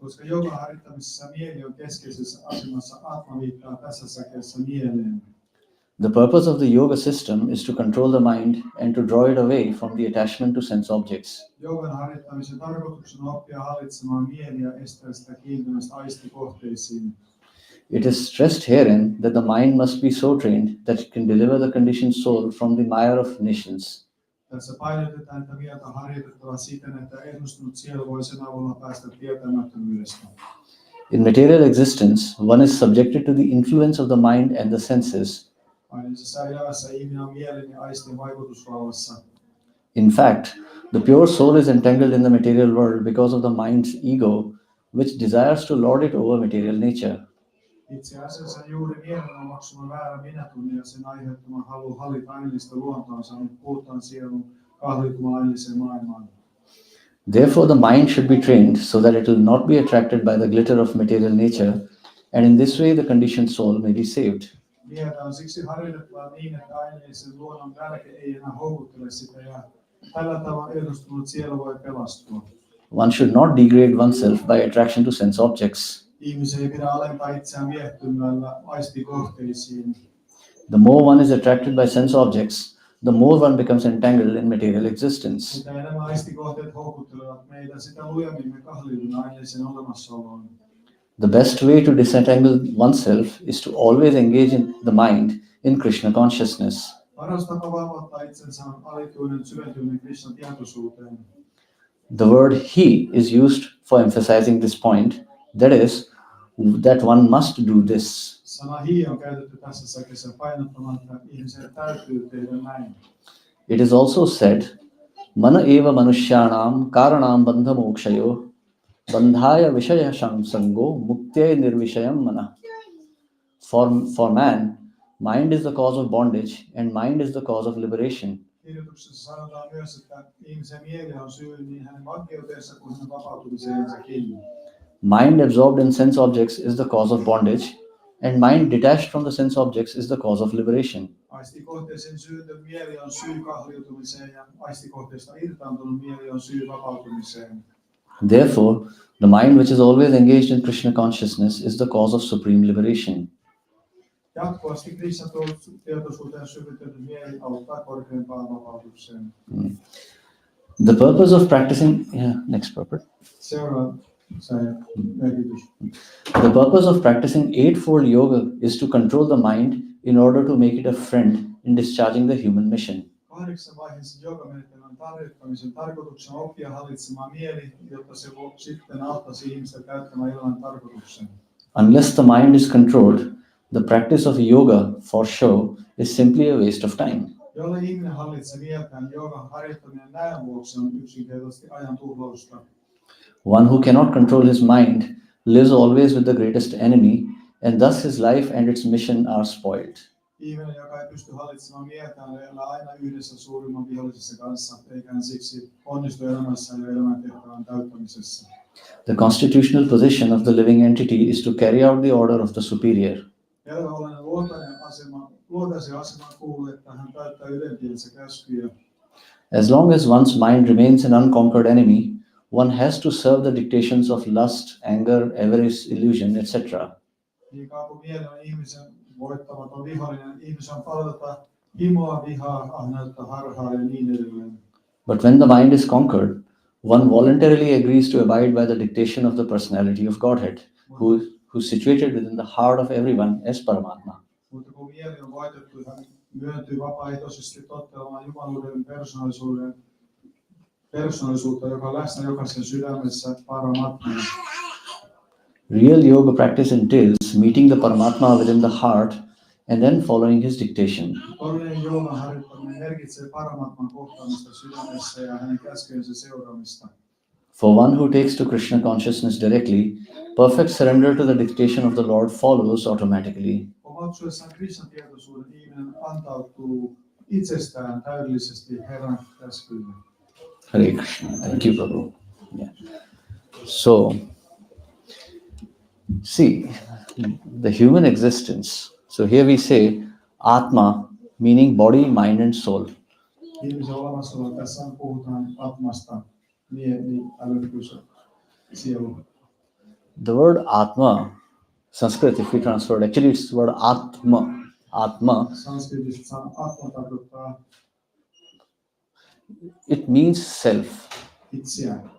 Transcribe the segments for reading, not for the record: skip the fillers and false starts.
Koska jogan harjoittamisessa mieli on keskeisessä asemassa, atma viittaa tässä säkeessä mieleen. The purpose of the yoga system is to control the mind and to draw it away from the attachment to sense objects. Jogan harjoittamisen tarkoituksena on oppia hallitsemaan mieliä ja estää sitä kiintymistä aistikohteisiin. It is stressed herein that the mind must be so trained that it can deliver the conditioned soul from the mire of nations. Tässä painotetaan, että mieltä on harjoitettava siten, että ennustunut sielu voi sen avulla päästä tietämättömyydestä. In material existence, one is subjected to the influence of the mind and the senses. Aineellisessa elämässä ihminen on mielen ja aistien vaikutusvallassa. In fact, the pure soul is entangled in the material world because of the mind's ego, which desires to lord it over material nature. Itse asiassa juuri mielen omaksuma väärä minätunne ja sen aiheuttama halu hallita aineellista luontoonsa on puhutaan sielun kahliutumaan aineelliseen maailmaan. Therefore, the mind should be trained so that it will not be attracted by the glitter of material nature, and in this way the conditioned soul may be saved. Mieltä on siksi harjoitettava niin, että aineellisen luonnon jälke ei enää houkuttele sitä ja tällä tavalla ennustunut sielu voi pelastua. One should not degrade oneself by attraction to sense objects. Ihmisen ei pidä alentaa itseään viehtymällä aistikohteisiin. The more one is attracted by sense objects, the more one becomes entangled in material existence. Mitä enemmän aistikohteet houkuttelevat meitä, sitä lujemmin me kahliudumme aineelliseen olemassaoloon. The best way to disentangle oneself is to always engage in the mind in Krishna consciousness. Paras tapa vapauttaa itsensä on alituinen syventyminen Krishnan tietoisuuteen. The word he is used for emphasizing this point, that is, that one must do this. Sana hi on käytetty tässä säkeessä painottamaan, että ihmisen täytyy tehdä näin. It is also said, mana eva manushyanam karanam bandha mokshayo bandhaya vishaya sango muktye nirvishayam mana. For man, mind is the cause of bondage and mind is the cause of liberation. Kirjoituksessa sanotaan myös, että ihmisen mieli on syy niin hänen vankeuteensa kuin hänen vapautumiseensakin. Mind absorbed in sense objects is the cause of bondage, and mind detached from the sense objects is the cause of liberation. Aistikohteeseen syytön mieli on syy kahliutumiseen ja aistikohteesta irtaantunut mieli on syy vapautumiseen. Therefore, the mind which is always engaged in Krishna consciousness is the cause of supreme liberation. Jatkuvasti Krishnan tietoisuuteen syvytetty mieli auttaa korkeimpaan vapautukseen. The purpose of practicing, next purport. Seuraava merkitys. The purpose of practicing eightfold yoga is to control the mind in order to make it a friend in discharging the human mission. 8 vaiheessa jogamenettelyn tarjottamisen tarkoituksena oppia hallitsemaan mieli, jotta se voi sitten auttaisi ihmistä täyttämään elämän tarkoituksen. Unless the mind is controlled, the practice of yoga for show is simply a waste of time. Jolle ihminen hallitsee mieltään, jogan harjoittaminen näön vuoksi on yksinkertaisesti ajan tuhlausta. One who cannot control his mind lives always with the greatest enemy, and thus his life and its mission are spoiled. Ihminen, joka ei pysty hallitsemaan mieltään, elää aina yhdessä suurimman vihollisessa kanssa, eikä hän siksi onnistu elämässään ja elämäntehtävän täyttämisessä. The constitutional position of the living entity is to carry out the order of the superior. Elävä luontaisen asemaan kuuluu, että hän täyttää ylempiensä käskyjä. As long as one's mind remains an unconquered enemy, one has to serve the dictations of lust, anger, avarice, illusion, etc. Niin kauan kuin mieli on ihmisen voittamaton vihollinen, ihmisen on palvelta himoa, vihaa, ahneutta, harhaa ja niin edelleen. But when the mind is conquered, one voluntarily agrees to abide by the dictation of the personality of Godhead, who's situated within the heart of everyone as Paramatma. Mutta kun mieli on voitettu, hän myöntyy vapaaehtoisesti tottelemaan Jumaluuden persoonallisuutta, joka on läsnä jokaisen sydämessä Paramatmana. Real yoga practice entails meeting the Paramatma within the heart and then following his dictation. Todellinen joogan harjoittaminen merkitsee Paramatman kohtaamista sydämessä ja hänen käskyjensä seuraamista. For one who takes to Krishna consciousness directly, perfect surrender to the dictation of the Lord follows automatically. Omaksuessaan Krishnan tietoisuuden ihminen antautuu itsestään täydellisesti Herran käskyille. Hare Krishna. Thank you, Prabhu. Yeah. So, see, the human existence. So here we say Atma, meaning body, mind and soul. Ihmisen olemassaolo tässä puhutaan Atmasta, mieli, älykkyys, sielu. The word Atma, Sanskrit, if we transfer it, actually it's the word Atma. Atma, Sanskritissa sana atma tarkoittaa it means self. itseään.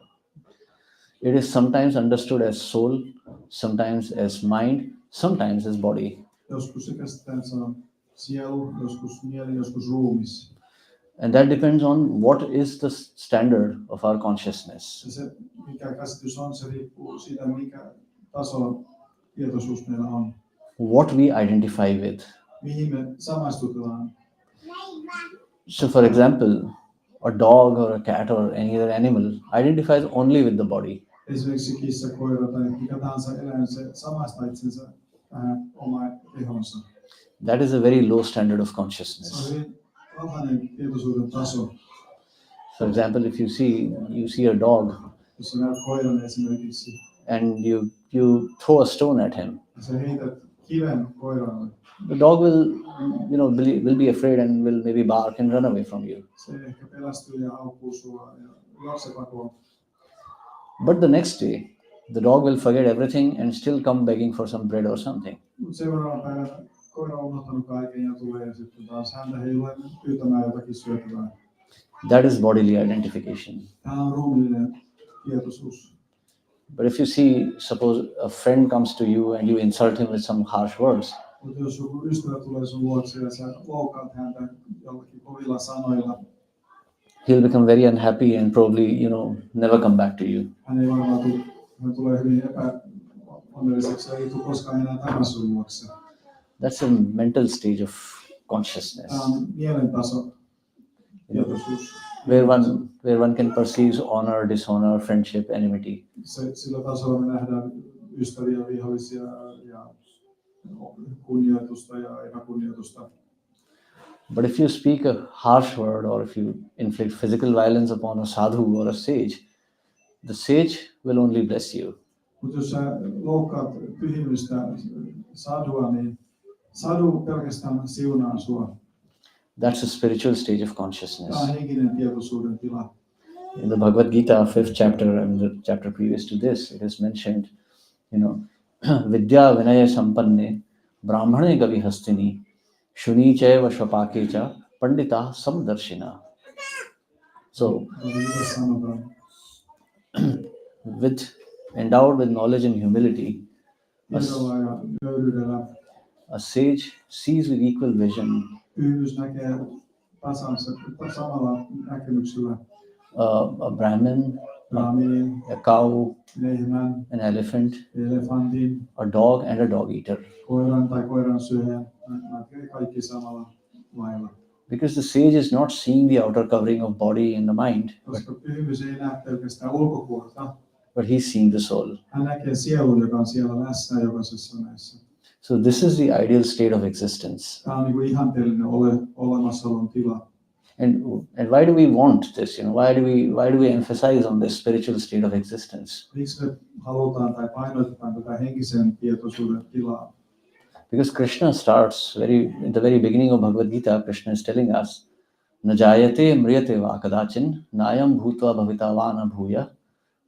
It is sometimes understood as soul, sometimes as mind, sometimes as body. Joskus se käsitetään sana sielu, joskus mieli, joskus ruumis. And that depends on what is the standard of our consciousness. Ja se, mikä käsitys on, se riippuu siitä, mikä tasolla tietoisuus meillä on. What we identify with. Mihin me samaistutellaan. So, for example, a dog or a cat or any other animal identifies only with the body. Esimerkiksi kissa, koira tai mikä tahansa eläin, se samaistaa itsensä omaan kehonsa. That is a very low standard of Se on consciousness. hyvin alhainen tietoisuuden taso. For example, if you see a dog Jos sä näet koiran esimerkiksi, and you throw a stone at him, ja sä heität kiven koiralle, the dog will be afraid and will maybe bark and run away from you. se ehkä pelästyy ja haukkuu sua ja juoksee pakoon. But the next day, the dog will forget everything and still come begging for some bread or something. Mutta seuraavana päivänä koira on unohtanut kaiken ja tulee ja sitten taas häntä heiluen pyytämään jotakin syötävää. That is bodily identification. Tämä on ruumiillinen tietoisuus. But if you see, suppose a friend comes to you and you insult him with some harsh words, Mutta jos joku ystävä tulee sun luokse ja sä loukkaat häntä jollakin kovilla sanoilla, he'll become very unhappy and probably, never come back to you. hän ei varmaan tule, hän tulee hyvin epäonnelliseksi ja ei tule koskaan enää takaisin sun luokse. That's a mental stage of consciousness, Tämä on mielen taso tietoisuus. where one can perceive honor, dishonor, friendship, enmity. Sillä tasolla me nähdään ystäviä, vihollisia ja kunnioitusta ja epäkunnioitusta. But if you speak a harsh word or if you inflict physical violence upon a sadhu or a sage, the sage will only bless you. Mutta jos sä loukkaat pyhimystä sadhua, niin sadhu pelkästään siunaa sua. That's a spiritual stage of Tämä consciousness. on henkinen tietoisuuden tila. In the Bhagavad Gita, 5th chapter, and the chapter previous to this, it is mentioned, Vidya Vinaya Sampanne, Brahmane Gavi Hastini, Shuni Chaiva Shapake Cha, Pandita Samdarshina. So, Sanotaan, endowed with knowledge and humility, tiedolla ja löydyydellä a sage sees with equal vision pyhimys näkee samalla näkemyksellä a Brahmin, brahminin, a cow, lehmän, an elephant, elefantin, a dog, and a dog eater. koiran tai koiran syöjän, näkee kaikki samalla lailla. Because the sage is not seeing the outer covering of body and the mind, Koska pyhimys ei näe pelkästään ulkopuolta, but he's seeing the soul. hän näkee sielun, joka on siellä läsnä jokaisessa näissä. So this is the ideal state of existence. Tämä on niin kuin ihanteellinen olemassaolon tila. And why do we want this? Why do we emphasize on this spiritual state of existence? Miksi me halutaan tai painotetaan tätä henkisen tietoisuuden tilaa? Because Krishna starts in the very beginning of Bhagavad Gita, Krishna is telling us, "Na jayate mriyate va kadachin, nayam bhutva bhavita vana bhuya,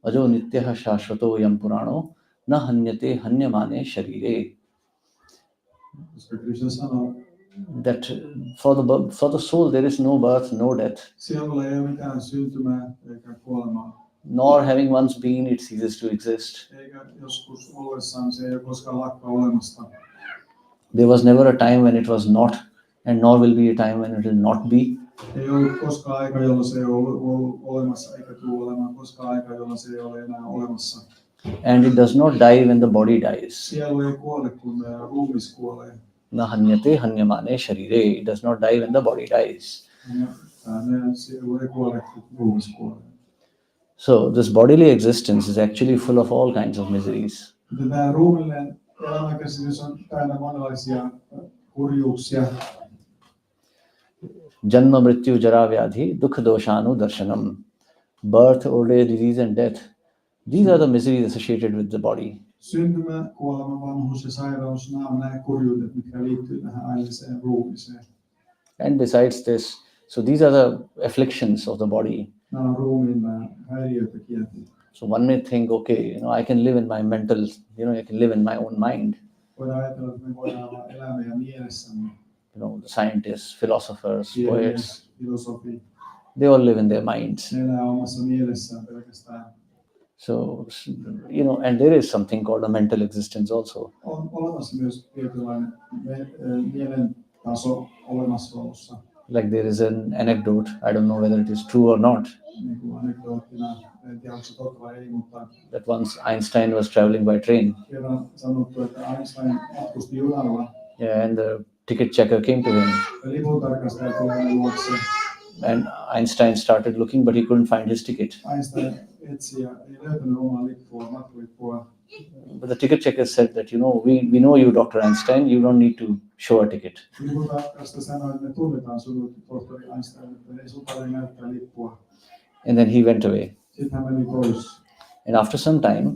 ajo nityah shashvato yam purano, na hanyate hanyamane sharire." Koska Krishna sanoo, That for the soul there is no birth, no death, sielulla ei ole mitään syntymää eikä kuolemaa, nor having once been it ceases to exist. eikä joskus ollessaan se ei ole koskaan lakkaa olemasta. There was never a time when it was not, and nor will be a time when it will not be. Ei ollut koskaan aika, jolloin se ei ollut olemassa, eikä tule olemaan koskaan aika, jolloin se ei ole enää olemassa. And it does not die when the body dies. Sielu ei kuole, kun ruumis kuolee. Na hanyate hanyamane sharire. It does not die when the body dies. Sielu ei kuole, kun ruumis kuolee. So this bodily existence is actually full of all kinds of miseries. Tämä ruumillinen elämänkäsitys on täynnä monenlaisia hurjuuksia. Janma mrityu jara vyadhi dukha doshanu darshanam. Birth, old age, disease and death. These are the miseries associated with the body. Syntymä, kuolema, vanhuus ja sairaus, nämä on nämä kurjuudet, mitkä liittyy tähän aineeseen ruumiseen. And besides this, so these are the afflictions of the body. Nämä on ruumiin nämä häiriötekijät. So one may think, okay, I can live in my mental, I can live in my own mind. Voidaan ajatella, että me voidaan olla elää meidän mielessämme. The scientists, philosophers, poets, Tiedemies, filosofi, they all live in their minds. ne elää omassa mielessään pelkästään. So, and there is something called a mental existence also. On olemassa myös tietynlainen mielen taso olemassaolossa. Like there is an anecdote, I don't know whether it is true or not, Niin kuin anekdoottina, en tiedä onko se totta vai ei, mutta that once Einstein was traveling by train, kerran sanottu, että Einstein matkusti junalla yeah, and the ticket checker came to him, ja lipuntarkastaja tuli hänen luokse. and Einstein started looking, but he couldn't find his ticket. Einstein etsi ja ei löytänyt omaa lippua, matkalippua. But the ticket checker said that, we know you, Dr. Einstein, you don't need to show a ticket. Lipuntarkastaja sanoi, että me tunnetaan sinut, tohtori Einstein, että ei sun tarvitse näyttää lippua. And then he went away. Sitten hän meni pois. And after some time,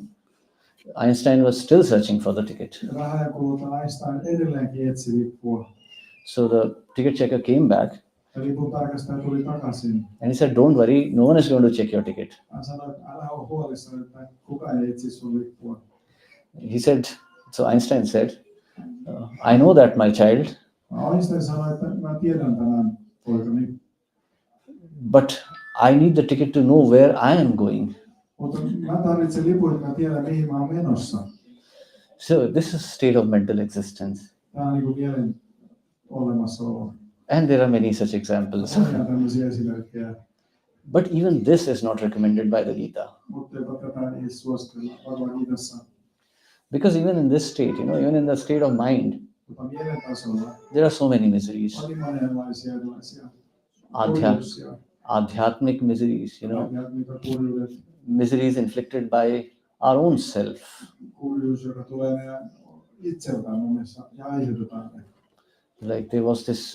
Einstein was still searching for the ticket. Vähän ajan kuluttua Einstein edelleenkin etsi lippua. So the ticket checker came back Ja lipuntarkastaja tuli takaisin. and he said, don't worry, no one is going to check your ticket. Hän sanoi, että älä ole huolissaan, että kukaan ei etsi sun lippua. He said, so Einstein said, I know that, my child, Einstein sanoi, että mä tiedän tämän poikani, but I need the ticket to know where I am going. mutta mä tarvitsen lipun, että mä tiedän mihin mä oon menossa. So this is a state of mental existence. Tämä on niin kuin mielen olemassaolo. And there are many such examples. On tämmöisiä esimerkkejä, But even this is not recommended by the Gita. mutta eipä tätä ei suositella Bhagavad Gitassa. Because even in this state, even in the state of mind, Mutta mielen tasolla there are so many miseries. on monenlaisia erilaisia Adhya- kurjuuksia. Adhyatmic miseries, Adhyatmika kurjuudet, miseries inflicted by our own self. kurjuus, joka tulee meidän itseltään monessa ja aiheutetaan ne. Like there was this,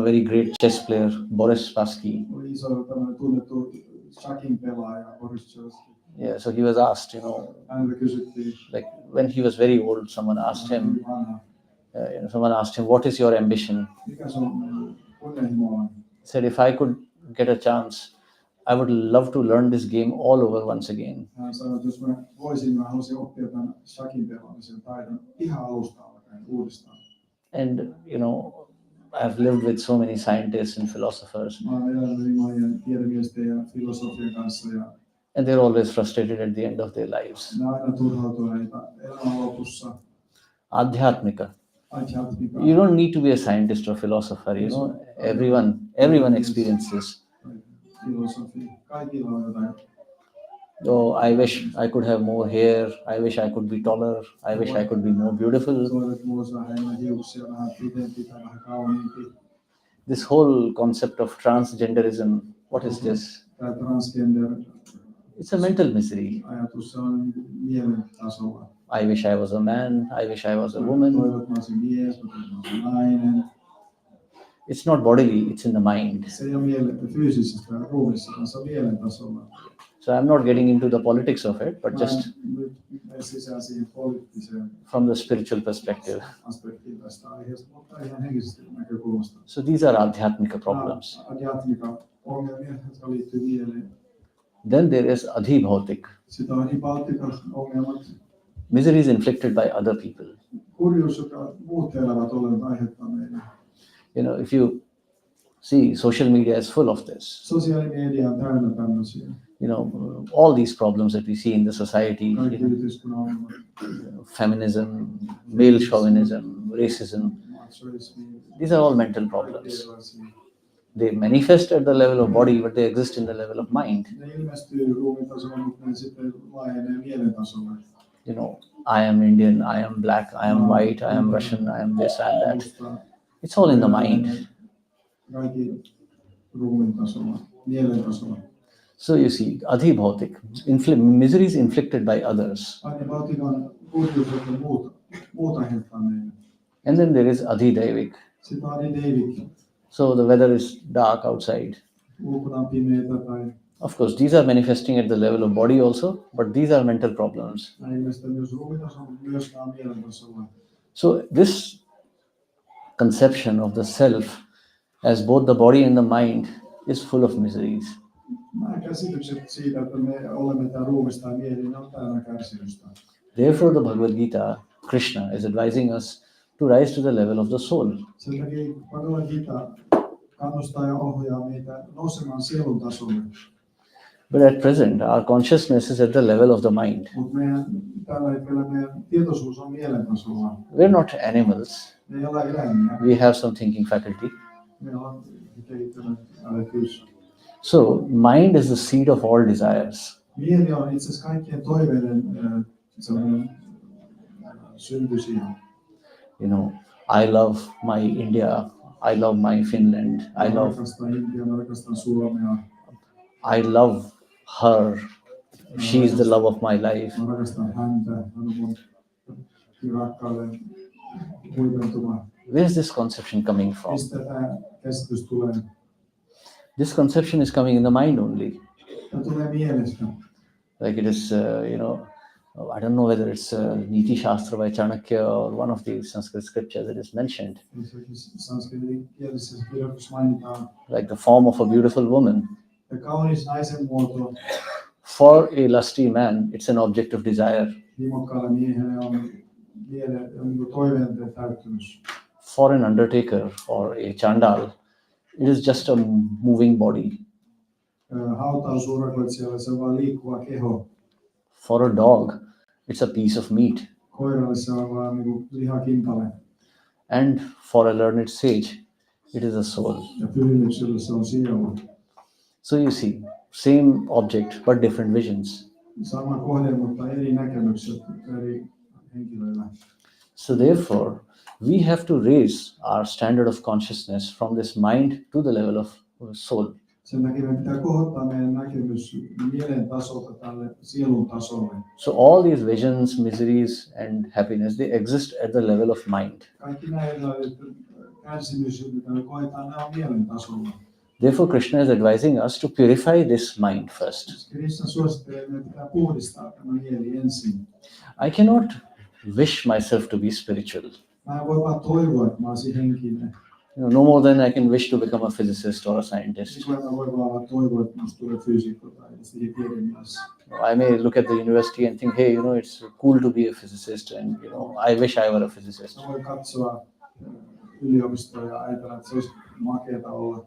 very great chess player, Boris Spassky. Oli iso tämmöinen tunnettu shakin pelaaja, Boris Johnson. Yeah, so he was asked, Häneltä kysyttiin, like when he was very old, someone asked him, vanha, what is your ambition? mikä sun kunnianhimo on? He said, if I could get a chance, I would love to learn this game all over once again. Hän sanoi, että jos mä voisin, mä haluaisin oppia tämän shakin pelaamisen taidon ihan alusta alkaen uudestaan. And, I've lived with so many scientists and philosophers, Mä olen elänyt niin monien tiedemiesten ja filosofian kanssa ja and they're always frustrated at the end of their lives. ne aina turhautuneita elämän lopussa. Adhyatmika. Adhyatmika. You don't need to be a scientist or philosopher, everyone experiences. Filosofi. Kaikilla on jotain. Oh, I wish I could have more hair. I wish I could be taller. I wish I could be more beautiful. Toiset mulla olisi vähän enemmän hiuksia, vähän pitempi tai vähän kauniimpi. This whole concept of transgenderism, what is this? Tämä transgender It's a mental misery. ajatus, se on mielen tasolla. I wish I was a man. I wish I was a woman. Toivot, mä olisin mies, mä olisin nainen. It's not bodily, it's in the mind. Se ei ole fyysisesti ruumissa, vaan se on mielen tasolla. So I'm not getting into the politics of it, but just sisään siihen poliittiseen from the spiritual perspective. aspektiin tästä aiheesta, mutta ihan henkisestä näkökulmasta. So these are adhyatmika problems. Adhyatmika ongelmia, jotka liittyy mieleen. Then there is adhibhautik, Sitten on adhibhautika ongelmat. miseries inflicted by other people. Kurjuus, joka muut elävät olevat aiheuttaa meille. If you see, social media is full of this. Sosiaalimedia on täynnä tämmöisiä. All these problems that we see in the society, Kaikki yhteiskunnan ongelmat. feminism, male chauvinism, racism, Maksoismi, these are all mental problems. erilaisia. They manifest at the level of body, but they exist in the level of mind. Ne ilmestyy ruumiin tasolla, mutta ne sitten laajenee mielen tasolle. I am Indian, I am black, I am white, I am Russian, I am this and that. It's all in the mind. Kaikki ruumiin tasolla, mielen tasolla. So you see, adhibhautik, miseries inflicted by others. Adhibhautikan kurjuus, joka muut aiheuttaa meille. And then there is adhidaivik. Sitten on adhideivik. So the weather is dark outside. Ulkona on pimeätä tai Of course, these are manifesting at the level of body also, but these are mental problems. nämä ilmestyy myös ruumiin tasolla, mutta myös nämä mielen tasolla. So this conception of the self as both the body and the mind is full of miseries. Nämä käsitykset siitä, että me olemme tämä ruumista ja mieli, ne on täynnä kärsimystä. Therefore, the Bhagavad Gita, Krishna is advising us to rise to the level of the soul. Sen takia Bhagavad Gita kannustaa ja ohjaa meitä nousemaan sielun tasolle. But at present, our consciousness is at the level of the mind. Mutta tällä hetkellä meidän tietoisuus on mielen tasolla. We're not animals. Me ei ole eläimiä. We have some thinking faculty. Meillä on kehittynyt älykyys. So, mind is the seed of all desires. Mieli on itse asiassa kaikkien toiveiden syntysiä. You know, I love my India, I love my Finland, I rakastan Intiaa, mä rakastan Suomea. I love her. She is the love of my life. Mä rakastan häntä, hän on mun rakkauden huipentuma. Where is this conception coming from? Mistä tämä käsitys tulee? This conception is coming in the mind only. Tämä tulee mielestä. Like it is, I don't know whether it's Niti Shastra by Chanakya or one of the Sanskrit scriptures that is mentioned. Sanskritin kielisessä kirjoituksessa mainitaan. Like the form of a beautiful woman. Ja kaunis naisen muoto. For a lusty man, it's an object of desire. Himokkaalle miehelle on toiveen täyttymys. For an undertaker or a chandal, it is just a moving body. Hautausurakoitsijalle se on vain liikkuva keho. For a dog, it's a piece of meat. Koiralle se on vain lihakimpale. And for a learned sage, it is a soul. Ja pyhimykselle se on sielu. So you see, same object but different visions. Sama kohde, mutta eri näkemykset eri henkilöillä. So therefore, we have to raise our standard of consciousness from this mind to the level of soul. Sen takia me pitää kohottaa meidän näkemys mielen tasolta tälle sielun tasolle. So all these visions, miseries and happiness, they exist at the level of mind. Kaikki nämä erilaiset kärsimykset, mitä me koetaan, ne on mielen tasolla. Therefore, Krishna is advising us to purify this mind first. Krishna suosittelee, että me pitää puhdistaa tämä mieli ensin. I cannot wish myself to be spiritual. Mä en voi vaan toivoa, että mä olisin henkinen. No more than I can wish to become a physicist or a scientist. Mä voi vaan toivoa, että musta tulee fyysikko tai tiedemies. I may look at the university and think, hey, it's cool to be a physicist, and I wish I were a physicist. Mä voin katsoa yliopistoa ja ajatella, että se olisi makeata olla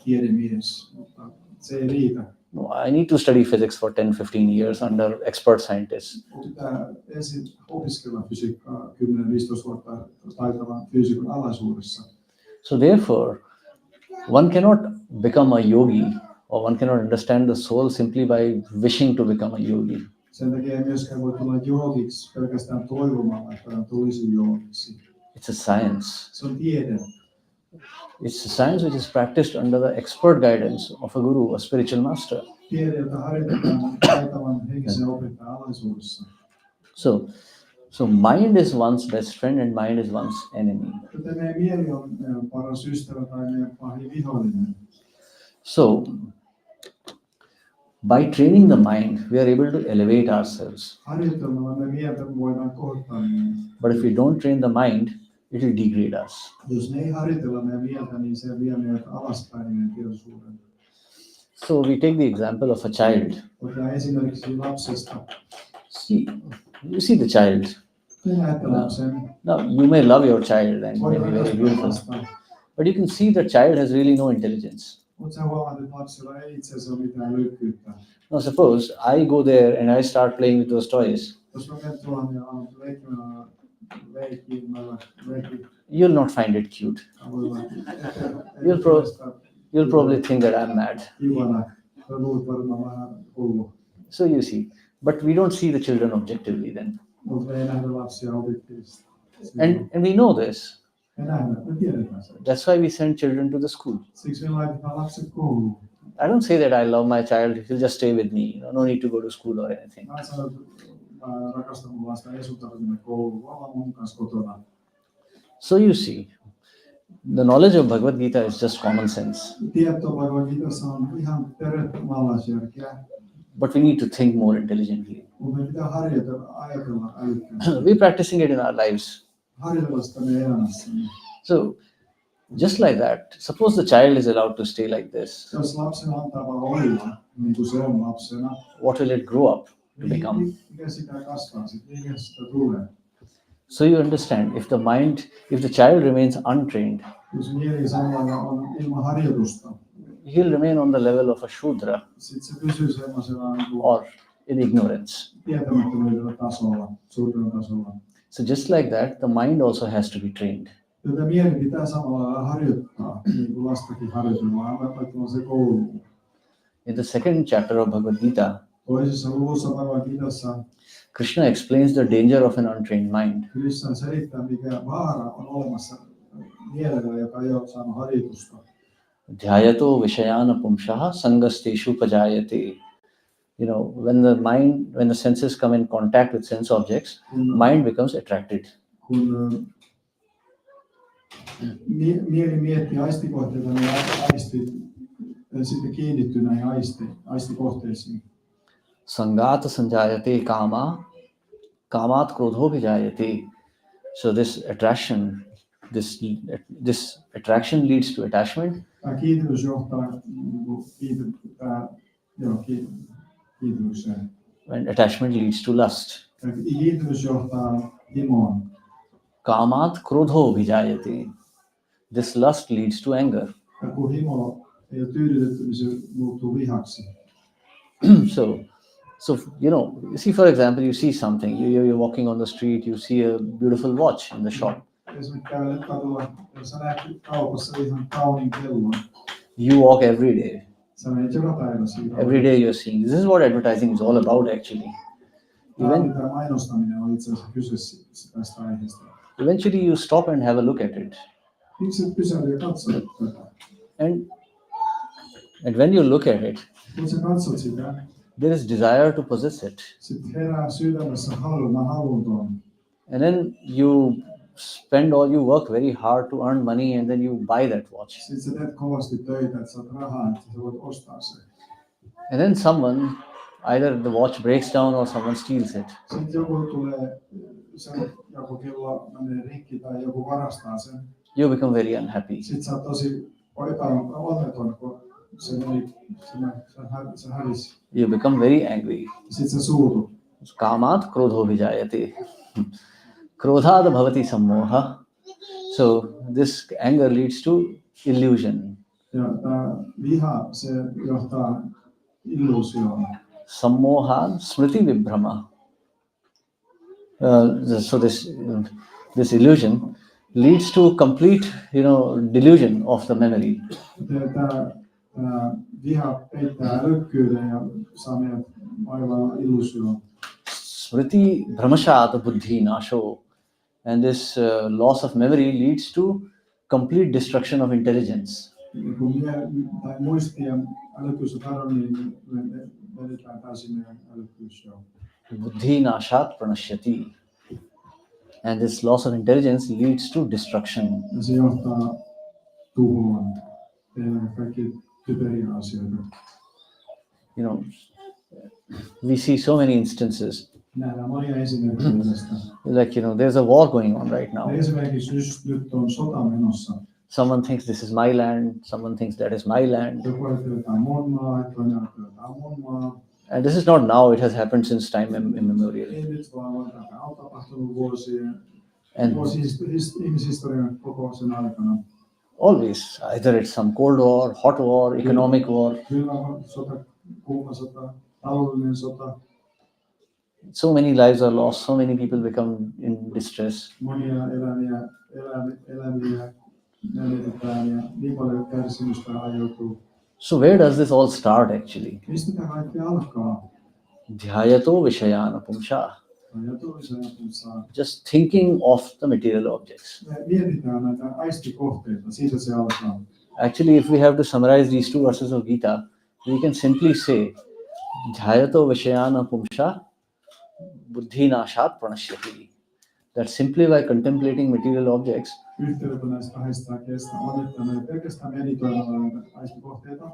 tiedemies, mutta se ei riitä. No, I need to study physics for 10-15 years under expert scientists. Pitää ensin opiskella fysiikkaa 10-15 vuotta taitavan fyysikon alaisuudessa. So therefore, one cannot become a yogi or one cannot understand the soul simply by wishing to become a yogi. Sen takia ei myöskään voi tulla joogiksi pelkästään toivomalla, että hän tulisi joogiksi. It's a science. Se on tiede. It's a science which is practiced under the expert guidance of a guru, a spiritual master. Tiede, jota harjoitetaan taitavan henkisen opettajan alaisuudessa. So mind is one's best friend and mind is one's enemy. Joten meidän mieli on meidän paras ystävä tai meidän pahin vihollinen. So, by training the mind, we are able to elevate ourselves. Harjoittamalla me mieltä voidaan kohottaa niin. But if we don't train the mind, it will degrade us. Jos me ei harjoitella meidän mieltä, niin se vie meidät alaspäin meidän tietoisuuden. So we take the example of a child. Otetaan esimerkiksi lapsesta. You see the child. Now you may love your child and may be very beautiful, but you can see the child has really no intelligence. Now suppose I go there and I start playing with those toys. You'll not find it cute. You'll probably think that I'm mad. So you see, but we don't see the children objectively then. And we know this. That's why we send children to the school. I don't say that I love my child, he'll just stay with me. No need to go to school or anything. So you see, the knowledge of Bhagavad Gita is just common sense. But we need to think more intelligently. We're practicing it in our lives. So Just like that, suppose the child is allowed to stay like this, Jos lapsen antaa vaan olla, niin kuin se on lapsena, what will it grow up to become? mikä sitä kasvaa sitten, mikä sitä tulee? So you understand, if the child remains untrained, Jos mieli samalla on ilman harjoitusta, he'll remain on the level of a Shudra sitten se pysyy semmoisella niin kuin or in ignorance. tietämättömyydellä tasolla, suurten tasolla. So just like that, the mind also has to be trained. Joten mieli pitää samalla lailla harjoittaa, niin kuin lastakin harjoitellaan, vaikka se kouluun. In the second chapter of Bhagavad Gita, Toisessa luvussa Bhagavad Gitassa Krishna explains the danger of an untrained mind. Krishna selittää, mikä vaara on olemassa mielellä, joka ei ole saanut harjoitusta. Dhyayato vishayana pumshaha sangasteshu pajayate. When the senses come in contact with sense objects, mind becomes attracted. Kun mieli miettii aistikohteita, niin aistit sitten kiinnittyy näihin aistikohteisiin. Sangata sanjayate kama, kamat krodho vijayate. So this attraction leads to attachment. Tämä kiintymys johtaa kiintymykseen. And attachment leads to lust. Kiintymys johtaa himoon. Kamat krodho vijayate. This lust leads to anger. Ja kun himo ei ole tyydytetty, niin se muuttuu vihaksi. So you see, for example, you see something, you're walking on the street, you see a beautiful watch in the shop. Esimerkiksi kävelet kadulla, jos sä näet kaupassa ihan kauniin kellon. You walk every day. Sä menet joka päivä siitä. Every day you're seeing. This is what advertising is all about, actually. Tämä mainostaminen on itse asiassa kyse tästä aiheesta. Eventually you stop and have a look at it. Miksi et pysähdy ja katso tätä? And when you look at it, Kun sä katsot sitä, there is desire to possess it. sitten herää sydämessä halun tuon. And then you work very hard to earn money, and then you buy that watch. Sitten sä teet kovasti töitä, että saat rahaa, että sä voit ostaa sen. And then either the watch breaks down or someone steals it. Sitten joku tulee, joku kello menee rikki tai joku varastaa sen. You become very unhappy. Sitten sä oot tosi onneton, kun se hävisi. You become very angry. Sitten sä suutut. Kamat krodho vijayate. Krodhat bhavati sammoha. So this anger leads to illusion. Ja tämä viha, se johtaa illuusioon. Sammoha smriti vibhrama. So this illusion leads to complete, delusion of the memory. Tämä viha peittää älykkyyden ja saa meidät aivan illuusioon. Smriti brahmashat buddhi nasho. And this loss of memory leads to complete destruction of intelligence. Kun muisti ja älykkyys on kadonnut, niin me vedetään täysin meidän älykkyys jo. Buddhi nashat pranashyati. And this loss of intelligence leads to destruction. Ja se johtaa tuhoon. Tehdään kaikki typeriä asioita. We see so many instances. Nähdään monia esimerkkejä tästä. Like, there's a war going on right now. Esimerkiksi nyt on sota menossa. Someone thinks this is my land, someone thinks that is my land. Joku ajattelee, että tämä on mun maa, toinen ajattelee, että tämä on mun maa. And this is not now, it has happened since time immemorial. Ei nyt vaan, tämä on tapahtunut ihmishistorian koko sen aikana. Always, either it's some cold war, hot war, economic war. Kylmä sota, kuuma sota, taloudellinen sota. So many lives are lost, so many people become in distress. Monia eläviä menetetään ja niin paljon kärsimystä aiheutuu. So where does this all start actually? Mistä tämä kaikki alkaa? Dhyayato vishayana pumsha. Just thinking of the material objects. Me mietitään näitä aistikohteita, siitä se alkaa. Actually, if we have to summarize these two verses of Gita, we can simply say, Dhyayato vishayana pumsha buddhi nashat pranashyati. That simply by contemplating material objects, Yhteyttä näistä kahdesta kestä on, että me pelkästään meditoimalla näitä aistikohteita.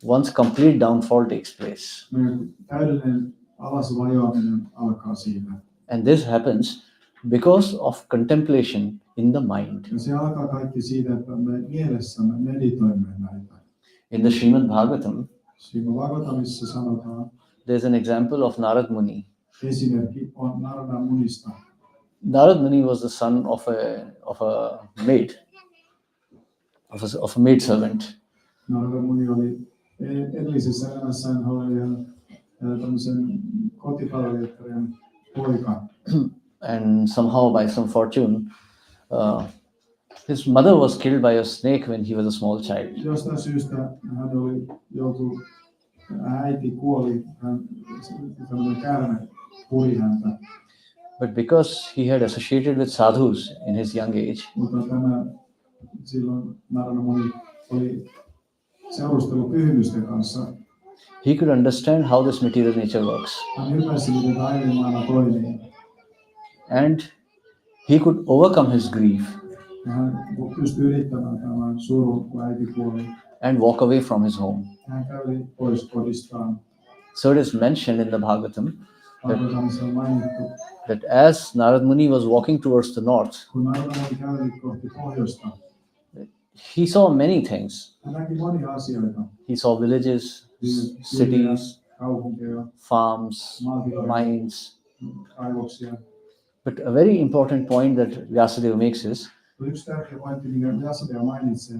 One's complete downfall takes place. Meidän täydellinen alas vajoaminen alkaa siitä. And this happens because of contemplation in the mind. Ja se alkaa kaikki siitä, että me mielessämme meditoimme näitä. In the Srimad Bhagavatam, Siinä Bhagavatamissa sanotaan, there's an example of Narad Muni. esimerkki on Narada munista. Narad Muni was the son of a maid, of a maid servant. Narada muni oli edellisessä elämässään hän oli tämmöisen kotipalvelijan poika. And somehow, by some fortune, his mother was killed by a snake when he was a small child. Jostain syystä hän äiti kuoli, tämmöinen käärme puri häntä. But because he had associated with sadhus in his young age, Mutta silloin Narada muni oli seurustellut pyhimysten kanssa. he could understand how this material nature works. Hän ymmärsi, miten tämä aiemaailma toimii. And he could overcome his grief Ja hän pystyi ylittämään tämän surun, kun äiti kuoli. and walk away from his home. Hän käveli pois kodistaan. So it is mentioned in the Bhagavatam Bhagavatamissa on mainittu, that as Narad Muni was walking towards the north, kun Narada muni käveli kohti pohjoista, he saw many things. hän näki monia asioita. He saw villages, cities, Kaupunkeja, farms, maatiloja, mines. kaivoksia. But a very important point that Vyasadeva makes is Yksi tärkeä pointti, minkä Vyasadeva mainitsee,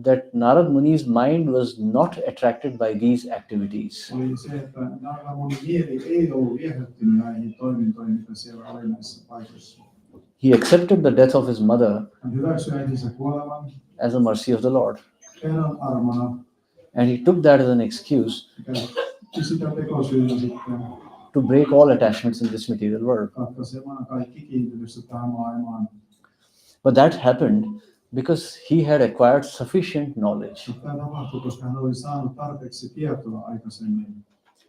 that Narad Muni's mind was not attracted by these activities. oli se, että Narada munin mieli ei ollut viehättynyt näihin toimintoihin, mitä siellä oli näissä paikoissa. He accepted the death of his mother Hän hyväksyi äitinsä kuoleman as a mercy of the Lord. Herran armona, And he took that as an excuse ja sitä tekosyynä sitten to break all attachments in this material world. katkaisemaan kaikki kiintymykset tähän maailmaan. But that happened because he had acquired sufficient knowledge. Tämä tapahtui, koska hän oli saanut tarpeeksi tietoa aikaisemmin.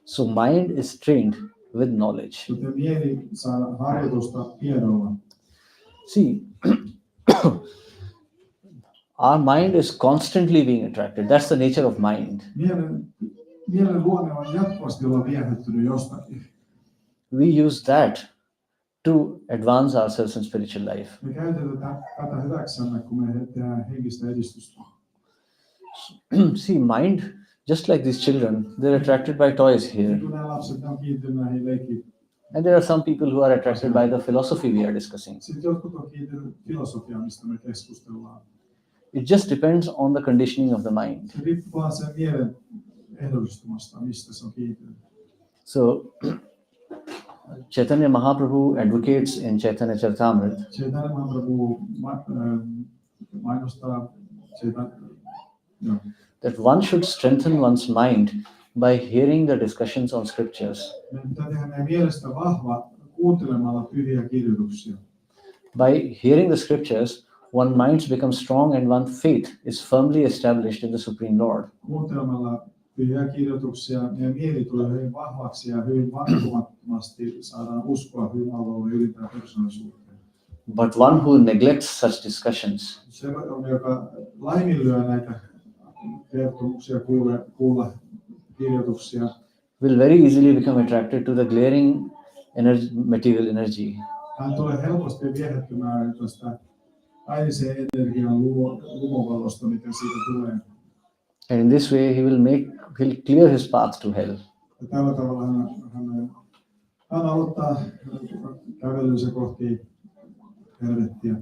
So mind is trained with knowledge. Joten mieli saa harjoitusta tiedolla. See, our mind is constantly being attracted. That's the nature of mind. Mielen luonne on jatkuvasti olla viehättynyt jostakin. We use that to advance ourselves in spiritual life. Me käytetään tätä hyväksemme, kun me tehdään henkistä edistystä. See, mind, just like these children, they're attracted by toys here. Kun nämä lapset on kiintyneet näihin leikkiin, And there are some people who are attracted by the philosophy we are discussing. sitten jotkut on kiintyneet filosofiaan, mistä me keskustellaan. It just depends on the conditioning of the mind. Se riippuu vaan sen mielen ehdollistumasta, mistä se on kiintynyt. So, Chaitanya Mahaprabhu advocates in Chaitanya Charitamrita Chaitanya Mahaprabhu mainostaa that one should strengthen one's mind by hearing the discussions on scriptures. meidän pitää tehdä meidän mielestä vahva kuuntelemalla pyhiä kirjoituksia. By hearing the scriptures, one mind becomes strong and one faith is firmly established in the Supreme Lord. Kuuntelemalla pyhiä kirjoituksia meidän mieli tulee hyvin vahvaksi ja hyvin vankkumattomasti saadaan uskoa Jumalalle ylimpään persoonallisuuteen. But one who neglects such discussions Se on, joka laiminlyö näitä kertomuksia, kuulla kirjoituksia, will very easily become attracted to the glaring material energy. hän tulee helposti viehättymään tästä ainisen energian lumovalosta, mitä siitä tulee. And in this way, he'll clear his path to hell. Ja tällä tavalla hän aloittaa kävelynsä kohti helvettiä.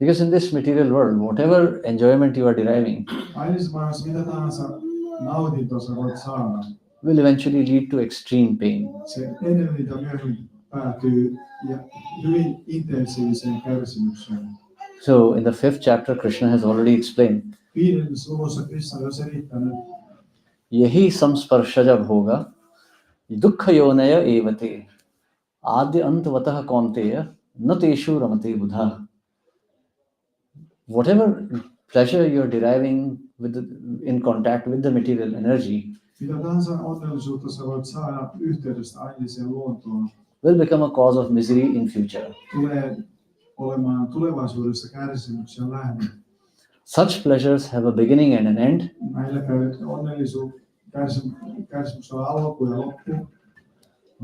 Because in this material world, whatever enjoyment you are deriving Aineessa maailmassa mitä tahansa nautintoa sä voit saada, will eventually lead to extreme pain. se ennen mitä myöhemmin päätyy ja hyvin intensiiviseen kärsimykseen. So in the 5th chapter, Krishna has already explained, 5. luvussa Krishna on jo selittänyt, Yahi samsparshaja bhoga dukkha yonaya evate adya antvatah kaunteya na teshu ramate buddha. Whatever pleasure you're deriving in contact with the material energy mitä tahansa onnellisuutta sä voit saada yhteydestä aineeseen luontoon, will become a cause of misery in future. tulee olemaan tulevaisuudessa kärsimyksen lähde. Such pleasures have a beginning and an end. Näillä kärsimyksellä on alku ja loppu.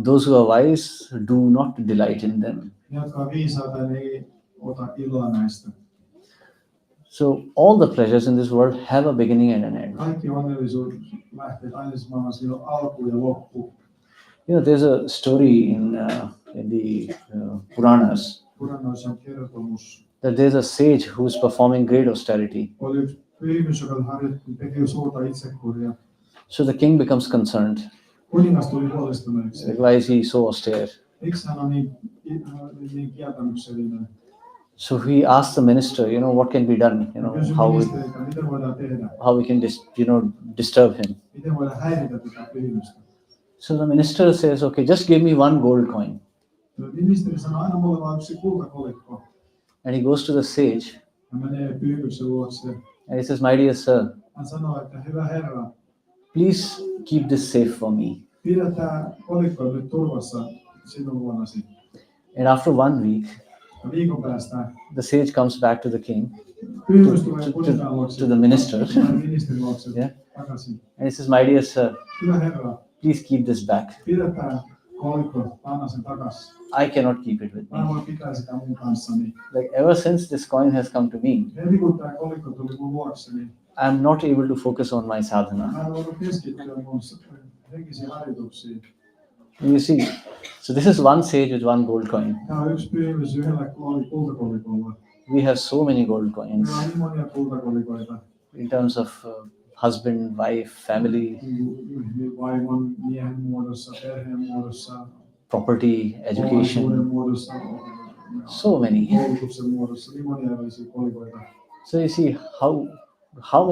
Those who are wise do not delight in them. Ne, jotka on viisaita, ne ei ota iloa näistä. So all the pleasures in this world have a beginning and an end. Kaikki onnellisuus lähtee aineellisessa maailmassa, siinä on alku ja loppu. You know, there's a story in the Puranas Puranoissa on kertomus. that there's a sage who's performing great austerity. Oli yksi pyhimys, joka teki suurta itsekuria. So the king becomes concerned. Kuningas tuli huolestuneeksi. Like, why is he so austere? Miksi hän on niin kieltämyksellinen? So he asks the minister, you know, what can be done? You know, Kysyi ministeriltä, miten voidaan tehdä? how we can disturb him. Miten voidaan häiritä tätä pyhimystä? So the minister says, okay, just give me one gold coin. Ministeri sanoi, aina mulle vaan yksi kultakolikko. And he goes to the sage Hän menee pyhimyksen luokse. and he says, my dear sir, Hän sanoi, että hyvä Herra, please keep this safe for me. pidä tämä kolikko nyt turvassa sinun luonasi. And after 1 week, Ja viikon päästä the sage comes back to the king, pyhimys tulee kuninkaan luokse. to the minister. Ministerin luokse Yeah. takaisin. And he says, my dear sir, Hyvä Herra, please keep this back. pidä tämä kolikko, anna sen takaisin. I cannot keep it with Mä en me. voi pitää sitä mun kanssani. Like ever since this coin has come to me, Heti kun tämä kolikko tuli mun luokse, niin I'm not able to focus on my sadhana. mä en voinut keskittyä mun henkisiin harjoituksiin. You see, so this is one sage with one gold coin. Tämä on yksi pyhimys yhdellä kultakolikolla. We have so many gold Meillä coins on niin monia kultakolikoita. in terms of husband, wife, family, Vaimon, miehen muodossa, perheen muodossa, property, education. omaisuuden muodossa, So many. koulutuksen muodossa, niin monia erilaisia kolikoita. So you see how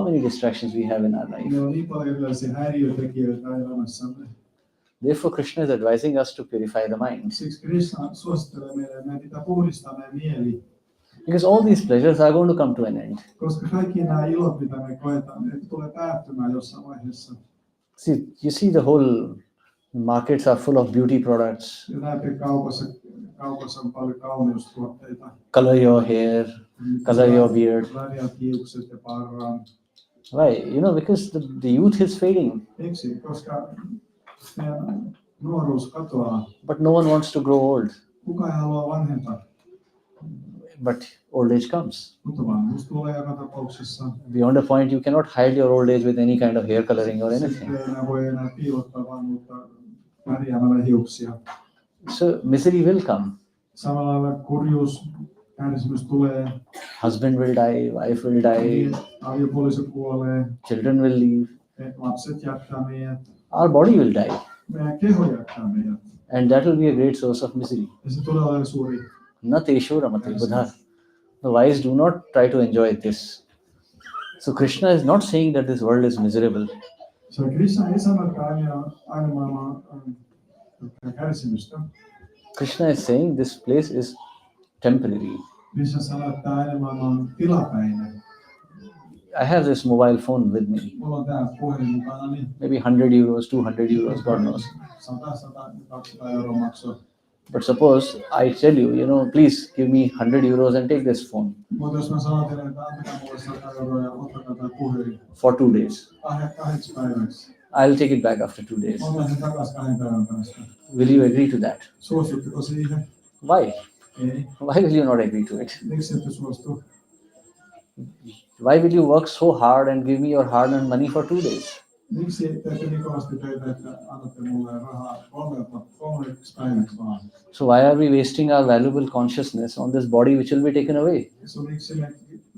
many distractions we have in our life. Meillä on niin paljon erilaisia häiriötekijöitä elämässämme. Therefore, Krishna is advising us to purify the mind. Siksi Krishna suosittelee meille, että meidän pitää puhdistaa meidän mieli, Because all these pleasures are going to come to an end. koska kaikki nämä ilot, mitä me koetaan, ne tulee päättymään jossain vaiheessa. You see the whole markets are full of beauty products. Ja näette kaupassa on paljon kauneustuotteita. Color your hair, color your beard. Väriät hiukset ja parraan. Why? You know, because the youth is fading, Miksi? Koska meidän nuoruus katoaa. but no one wants to grow old. Kuka ei halua vanhentaa, But old age comes. mutta vanhuus tulee joka tapauksessa. Beyond a point, you cannot hide your old age with any kind of hair coloring or anything. Sitten ei enää voi enää piilottaa vanhuutta värjäämällä hiuksia. So misery will come. Samalla lailla kurjuus, kärsimys tulee. Husband will die, wife will die, Aviopuoliso kuolee. children will leave, Lapset jättää meidät. our body will die. Meidän keho jättää meidät. And that will be a great source of misery. Ja se tulee olemaan suuri. Na tesho ramate buddha. The wise do not try to enjoy this. So Krishna is not saying that this world is miserable. Se Krishna ei sano, että aina maailma on kärsimystä. Krishna is saying this place is temporary. Krishna sanoo, että aina maailma on tilapäinen. I have this mobile phone with me. Mulla on tää puhelin mukana, niin Maybe 100 euros, 200 euros, God knows. 100-200 euroa maksua. But suppose I tell you, you know, please give me 100 euros and take this phone Mutta jos mä sanon teille, että antakaa mulle 100 euroa ja ottakaa tää puhelin for 2 days. 2 päiväksi. I'll take it back after 2 days. Otan sen takaisin 2 päivän päästä. Will you agree to that? Suostutteko siihen? Why? Ei. Why will you not agree to it? Miksi ette suostu? Why will you work so hard and give me your hard-earned money for 2 days? Miksi teette niin kovasti töitä, että annatte mulle rahaa 3 päiväksi vaan? So why are we wasting our valuable consciousness on this body which will be taken away? Se on miksi me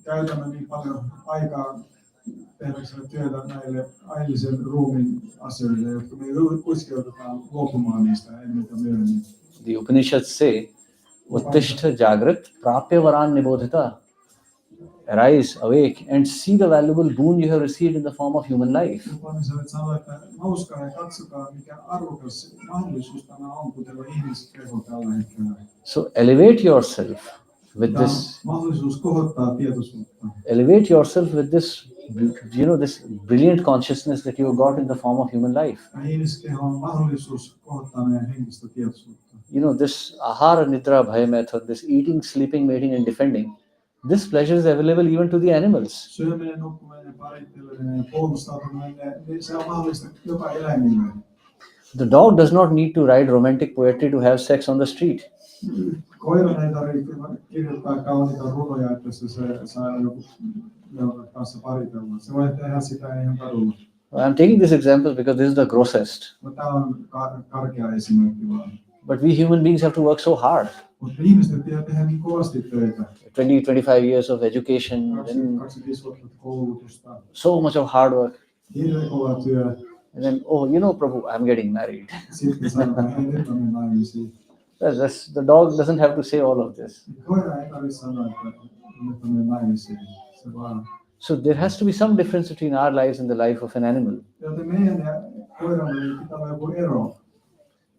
käytämme niin paljon aikaa tehdäksemme työtä näille aillisen ruumiin asioille, jotka me kuiskeutetaan luopumaan niistä ennen ja myöhemmin. The Upanishads say, Uttishta Jagrat Prapya Varan Nibodhita. Arise, awake, and see the valuable boon you have received in the form of human life. Upanishadet sanoo, että nouskaa ja katsokaa, mikä arvokas mahdollisuus tämä on, kun teillä on ihmiskeho tällä hetkellä. So elevate yourself with Tämä on this. mahdollisuus kohottaa tietoisuutta. Elevate yourself with this, you know, this brilliant consciousness that you got in the form of human life. Ja ihmiskeho on mahdollisuus kohottaa meidän henkistä tietoisuutta. You know, this ahara nidra bhaya method, this eating, sleeping, mating, and defending, this pleasure is available even to the animals. Syöminen, nukkuminen, paritteleminen ja puolustautuminen, niin se on mahdollista jopa eläimille. The dog does not need to write romantic poetry to have sex on the street. Koiran ei tarvitse kirjoittaa kauniita runoja, että se saa joku kanssa paritella. Se voi tehdä sitä ihan kadulla. I'm taking this example because this is the grossest. Tämä on karkea esimerkki vaan. But we human beings have to work so hard. Mutta ihmiset pitää tehdä niin kovasti töitä. 20-25 years of education, 25 vuotta koulutusta. so much of hard work. Hirveän kova työ. And then, oh, you know, Prabhu, I'm getting married. Sitten sanotaan, hei nyt on naimisiin. The dog doesn't have to say all of this. Koira ei tarvitse sanoa, että nyt on naimisiin. Se vaan. So there has to be some difference between our lives and the life of an animal. Joten meidän ja koiran pitää olla joku ero.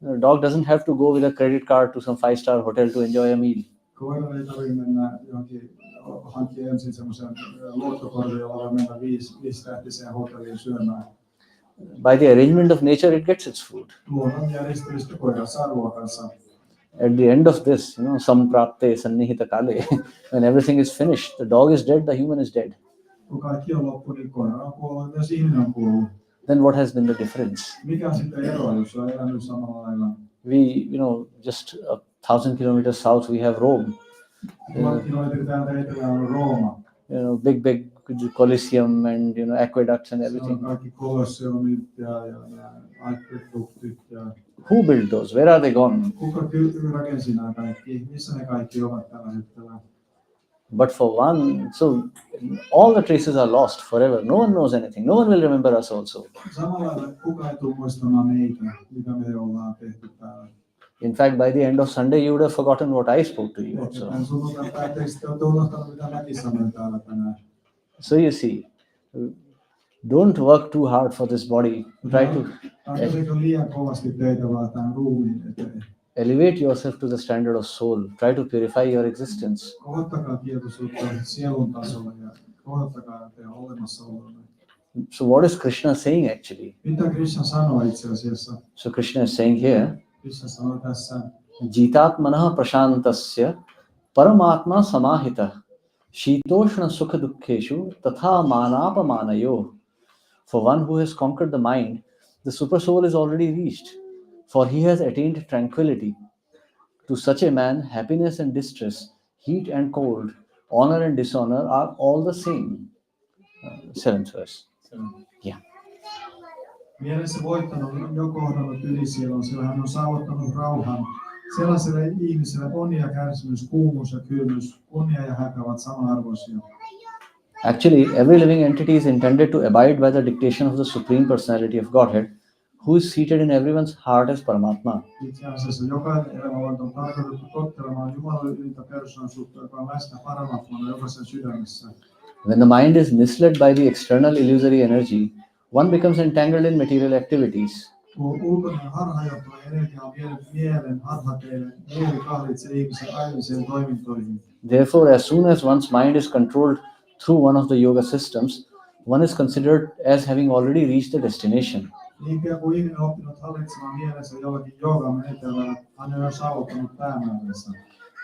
The dog doesn't have to go with a credit card to some 5-star hotel to enjoy a meal. Koiran ei tarvitse mennä johonkin, hankkia ensin semmoisen luottokortin, jolla voi mennä 5-tähtiseen hotelliin syömään. By the arrangement of nature, it gets its food. Luonnon järjestelystä koira saa ruokansa. At the end of this, samprapte sannihita kale, when everything is finished, the dog is dead, the human is dead. Kun kaikki on loppu, niin koira on kuollut, myös ihminen on kuollut. Then what has been the difference? Mikä on sitten ero, jos on elänyt samalla lailla? We, just 1,000 kilometers south, we have Rome. 1000 kilometriä täältä etelään on Rooma. Big Colosseum and aqueducts and Se on everything. kaikki kolosseumit ja akveduktit ja Who built those? Where are they gone? kuka rakensi nämä kaikki? Missä ne kaikki ovat tällä hetkellä? But for one, so all the traces are lost forever. No one knows anything. No one will remember us also. Samalla lailla kuka ei tule muistamaan meitä, mitä me ollaan tehty täällä. In fact, by the end of Sunday, you would have forgotten what I spoke to you also. Tämän sunnuntain päätteeksi te olette unohtanut, mitä mäkin sanoin täällä tänään. So you see, don't work too hard for this body. Try to Antaisiko liian kovasti töitä vaan tämän ruumiin eteen? elevate yourself to the standard of soul. Try to purify your existence. Kohottakaa tietoisuutta sielun tasolla ja kohottakaa teidän olemassaolonne. So what is Krishna saying actually? Mitä Krishna sanoo itse asiassa? So Krishna is saying here, Krishna sanoo tässä, Jitatmanah prashantasya paramatma samahita shitoshna sukha dukkheshu tatha manapamanayo. For one who has conquered the mind, the super soul is already reached, for he has attained tranquility. To such a man, happiness and distress, heat and cold, honor and dishonor are all the same. 7th verse. Yeah. mielessä voittanut on jo kohdannut ylisielun, sillä hän on saavuttanut rauhan. Sellaiselle ihmiselle onni ja kärsimys, kuumuus ja kylmyys, kunnia ja häpeä ovat sama-arvoisia. Actually, every living entity is intended to abide by the dictation of the Supreme Personality of Godhead, who is seated in everyone's heart as Paramatma. Itse asiassa jokainen elämä on tarkoitettu tottelemaan Jumalan ylintä persoonallisuutta, joka on läsnä Paramatmana jokaisen sydämessä. When the mind is misled by the external illusory energy, one becomes entangled in material activities. Kun ulkoinen harhaanjohtava energia on mielen harhateille, mieli kahlitsee ihmisen aineelliseen toimintoihin. Therefore, as soon as one's mind is controlled through one of the yoga systems, one is considered as having already reached the destination. Niin pian kuin ihminen on oppinut hallitsemaan mielensä jollakin jooga-menetelmällä, hän on jo saavuttanut päämääränsä.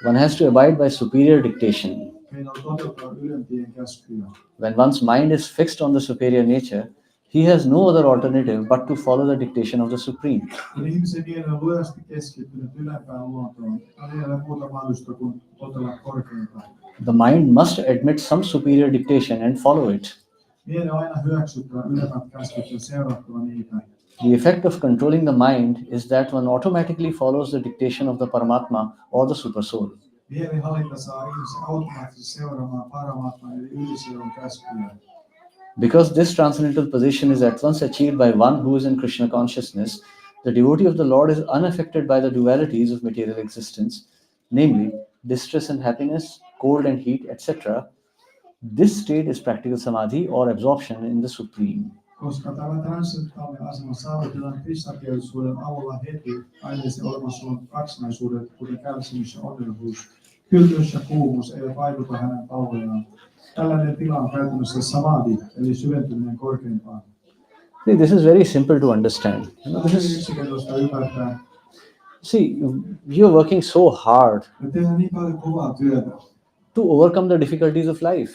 One has to abide by superior dictation. Meidän on toteuttaa ylempien käskyjä. When one's mind is fixed on the superior nature, he has no other alternative but to follow the dictation of the Supreme. Kun ihmisen mieli on lujasti keskittynyt ylempään luontoon, ei ole muuta mahdollista kuin totella korkeintaan. The mind must admit some superior dictation and follow it. Mieli on aina hyväksyttävä ylempät käskyt ja seurattava niitä. The effect of controlling the mind is that one automatically follows the dictation of the Paramatma or the Supersoul. Mielen hallinta saa ihmisen automaattisesti seuraamaan Paramatman eli ylisielun käskyjä. Because this transcendental position is at once achieved by one who is in Krishna consciousness, the devotee of the Lord is unaffected by the dualities of material existence, namely distress and happiness, cold and heat, etc. This state is practical samadhi or absorption in the Supreme. Koska tämä transcendentaalinen asema saavutetaan Krishna-tietoisuuden avulla heti aineellisen olemassaolon kaksinaisuudet, kuten kärsimys ja onnellisuus, kylmyys ja kuumuus eivät vaikuta hänen palvojaan. Tällainen tila on käytännössä samadhi, eli syventyminen korkeimpaan. See, this is very simple to understand. This is yksinkertaista ymmärtää. See, you're working so hard Me tehdään niin paljon kovaa työtä, to overcome the difficulties of life.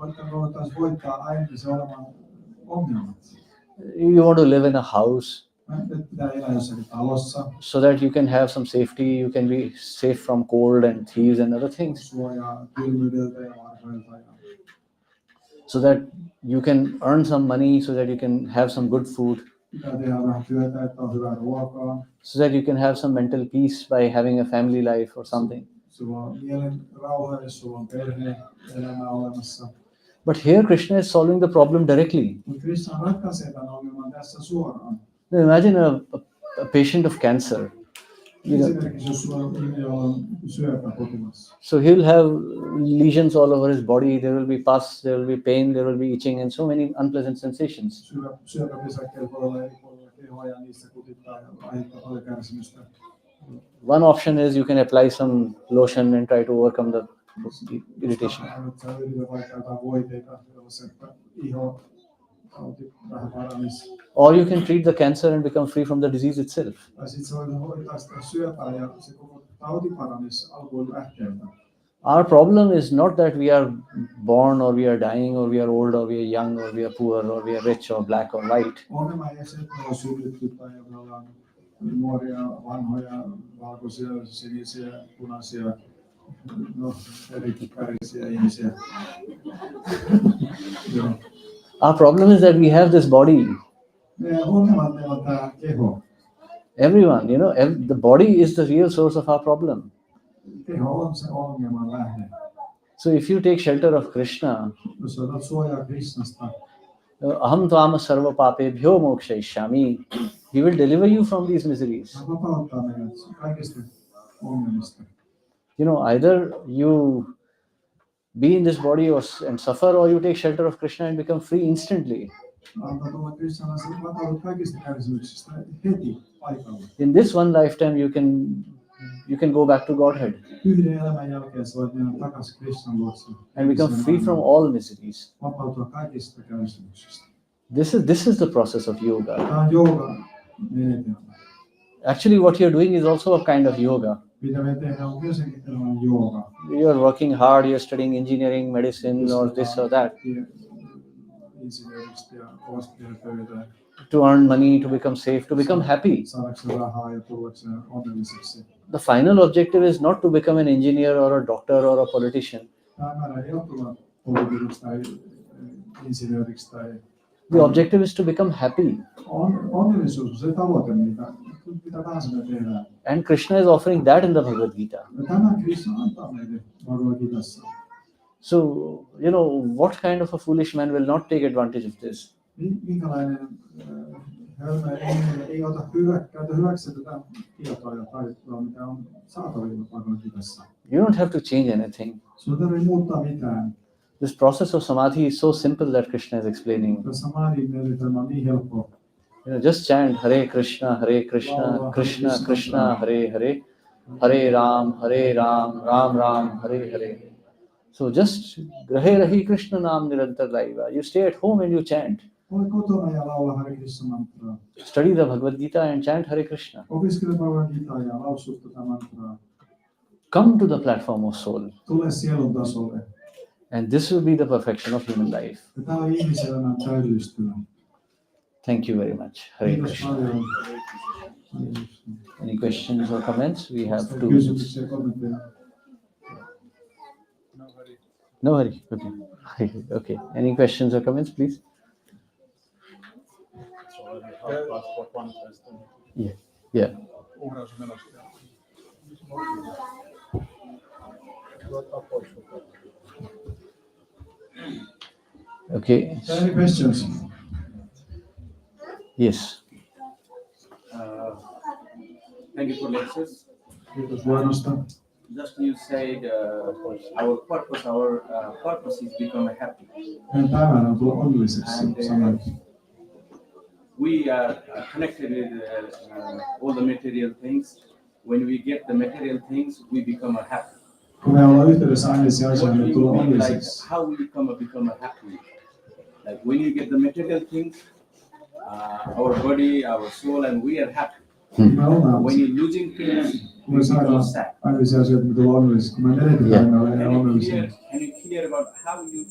vaikka me voitaisiin voittaa aineellisen oleman ongelmat. You want to live in a house, Nyt pitää elää jossakin talossa, so that you can have some safety, you can be safe from cold and thieves and other things, suojaa kylmyydeltä ja varjoilta. so that you can earn some money, so that you can have some good food, Pitää tehdä vähän työtä, että on hyvää ruokaa. so that you can have some mental peace by having a family life or something. Sulla on mielen rauha, jos sulla on perhe-elämä olemassa. But here Krishna is solving the problem directly. Mutta Krishna ratkaisee tämän ongelman tässä suoraan. Now imagine a patient of cancer. Esimerkiksi jos sulla on ihminen, jolla on syöpäpotilas. So he'll have lesions all over his body, there will be pus, there will be pain, there will be itching and so many unpleasant sensations. Syöpäpesäkkeet voi olla eri puolilla kehoa ja niissä kutittaa ja aiheuttaa paljon kärsimystä. One option is you can apply some lotion and try to overcome the irritation. Sä yrität vaikka jotain voiteita, joilla se iho vähän paranisi. Or you can treat the cancer and become free from the disease itself. Tai sitten sä voit hoitaa sitä syöpää ja se koko tauti paranisi alkuun lähteeltä. Our problem is not that we are born or we are dying or we are old or we are young or we are poor or we are rich or black or white. Ongelma ei se, että me ollaan synnytty tai me ollaan nuoria, vanhoja, valkoisia, sinisiä, punaisia, no eri värisiä ihmisiä. Joo. Our problem is that we have this body. Meidän ongelma meillä on tämä keho. Everyone, the body is the real source of our problem. Keho on se ongelman lähde. So if you take shelter of Krishna, Jos otat suojaa Krishnasta, aham tvama sarva papebhyo mokshayishyami, he will deliver you from these miseries. hän vapauttaa meidät kaikista ongelmista. Either you be in this body and suffer, or you take shelter of Krishna and become free instantly. Antaa tulla Krishnalla, se vapaudut kaikista kärsimyksistä heti paikalla. In this one lifetime, you can go back to Godhead Yhden elämän jälkeen sä voit mennä takaisin Krishnan luokse. and become free from all miseries. Vapautua kaikista kärsimyksistä. This is the process of yoga. Tämä on jooga-menetelmä. Actually, what you're doing is also a kind of yoga. Mitä me tehdään on myöskin tällainen jooga. You're working hard, you're studying engineering, medicine, or this or that Insinööristä ja kovasti tehdä töitä. to earn money, to become safe, to become happy. Saadakseen rahaa ja tullakseen onnelliseksi. The final objective is not to become an engineer or a doctor or a politician. Tämä ei ole tulla poliitikoksi tai insinööriksi tai... The objective is to become happy. Onnellisuus on se tavoite, mitä tahansa me tehdään. And Krishna is offering that in the Bhagavad Gita. Ja tämän Krishna antaa meille Bhagavad Gitassa. So, what kind of a foolish man will not take advantage of this? Minkälainen hölmö ei käytä hyväksi tätä tietoa ja taitoa, mikä on saatavilla Bhagavad Gitassa. You don't have to change anything. Sun ei tarvitse muuttaa mitään. This process of samadhi is so simple that Krishna is explaining. Tämä samadhi-menetelmä on niin helppo. Just chant Hare Krishna, Krishna Krishna, Hare Hare, Hare Ram, Ram Ram, Hare Hare. So just Grahe Rahi Krishna Naam Nirantar Laiva. You stay at home and you chant. Ole kotona ja laula Hare Krishna mantraa. Study the Bhagavad Gita and chant Hare Krishna. Opiskele Bhagavad Gitaa ja lausu tätä mantraa. Come to the platform of soul. Tule sielun tasolle. And this will be the perfection of human life. Ja tämä on ihmiselämän täydellistyvä. Thank you very much. Hare Kiitos Krishna. paljon. Any questions or comments? We have 2 minutes. Kysymyksiä ja kommentteja. No hurry. Okay. Okay. Any questions or comments, please? Yeah. Yeah. Okay. Any questions? Yes. Thank you for lectures. Kiitos luennosta. Just you said our purpose is become happy. Meidän päivänä on tulla onnelliseksi. And Sanoit. we are connected with all the material things. When we get the material things, we become happy. Kun me ollaan yhteydessä aineisiin What asioihin, do me you tullaan mean, like onnelliseksi. how we become happy? Like when you get the material things, our body, our soul, and we are happy. Me ollaan, When you're losing things, kun me you become saadaan sad. aineisiin asioihin, me tullaan onnellisiksi. Kun me menetetään, me ollaan onnellisia. Can you clear about how you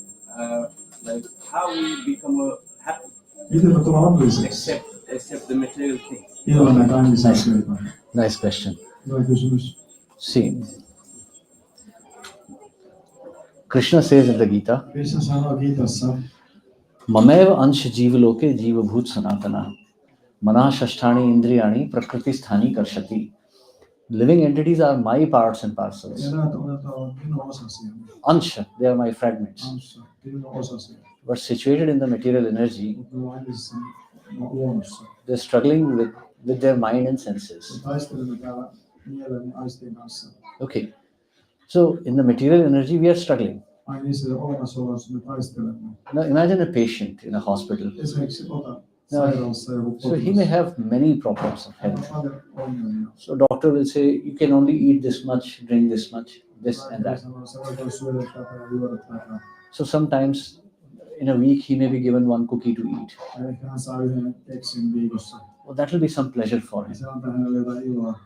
how we become happy? Miten me tullaan onnelliseksi? Except the material things. ilman näitä aineellisia asioita? Nice question. Hyvä kysymys. See, Krishna says in the Gita, Krishna sanoo Gitassa, Mamev ansha jivaloke jivabhut sanatana. Manah shasthani indriyani prakriti sthani karshati. Living entities are my parts and parcels. eläät ovat minun osasi. Ansha, they are my fragments. Anssa, minun osasi. But situated in the material energy, Mutta ne on aineellisessa luonnossa. they're struggling with their mind and senses. Taistelemme täällä mielen ja aistien kanssa. Okay. So in the material energy, we are struggling. Aineellisessa olemassaolossa me taistelemme. Now imagine a patient in a hospital. Esimerkiksi sairaalassa joku So he may have many problems of on health. paljon ongelmia. So doctor will say, you can only eat this much, drink this much, this and that. Sanoo, sä voit syödä tätä ja juoda tätä. So sometimes in a week, he may be given one cookie to eat. Ja ehkä hän saa yhden keksin viikossa. Well, that will be some pleasure for Ja him. se antaa hänelle jotain iloa.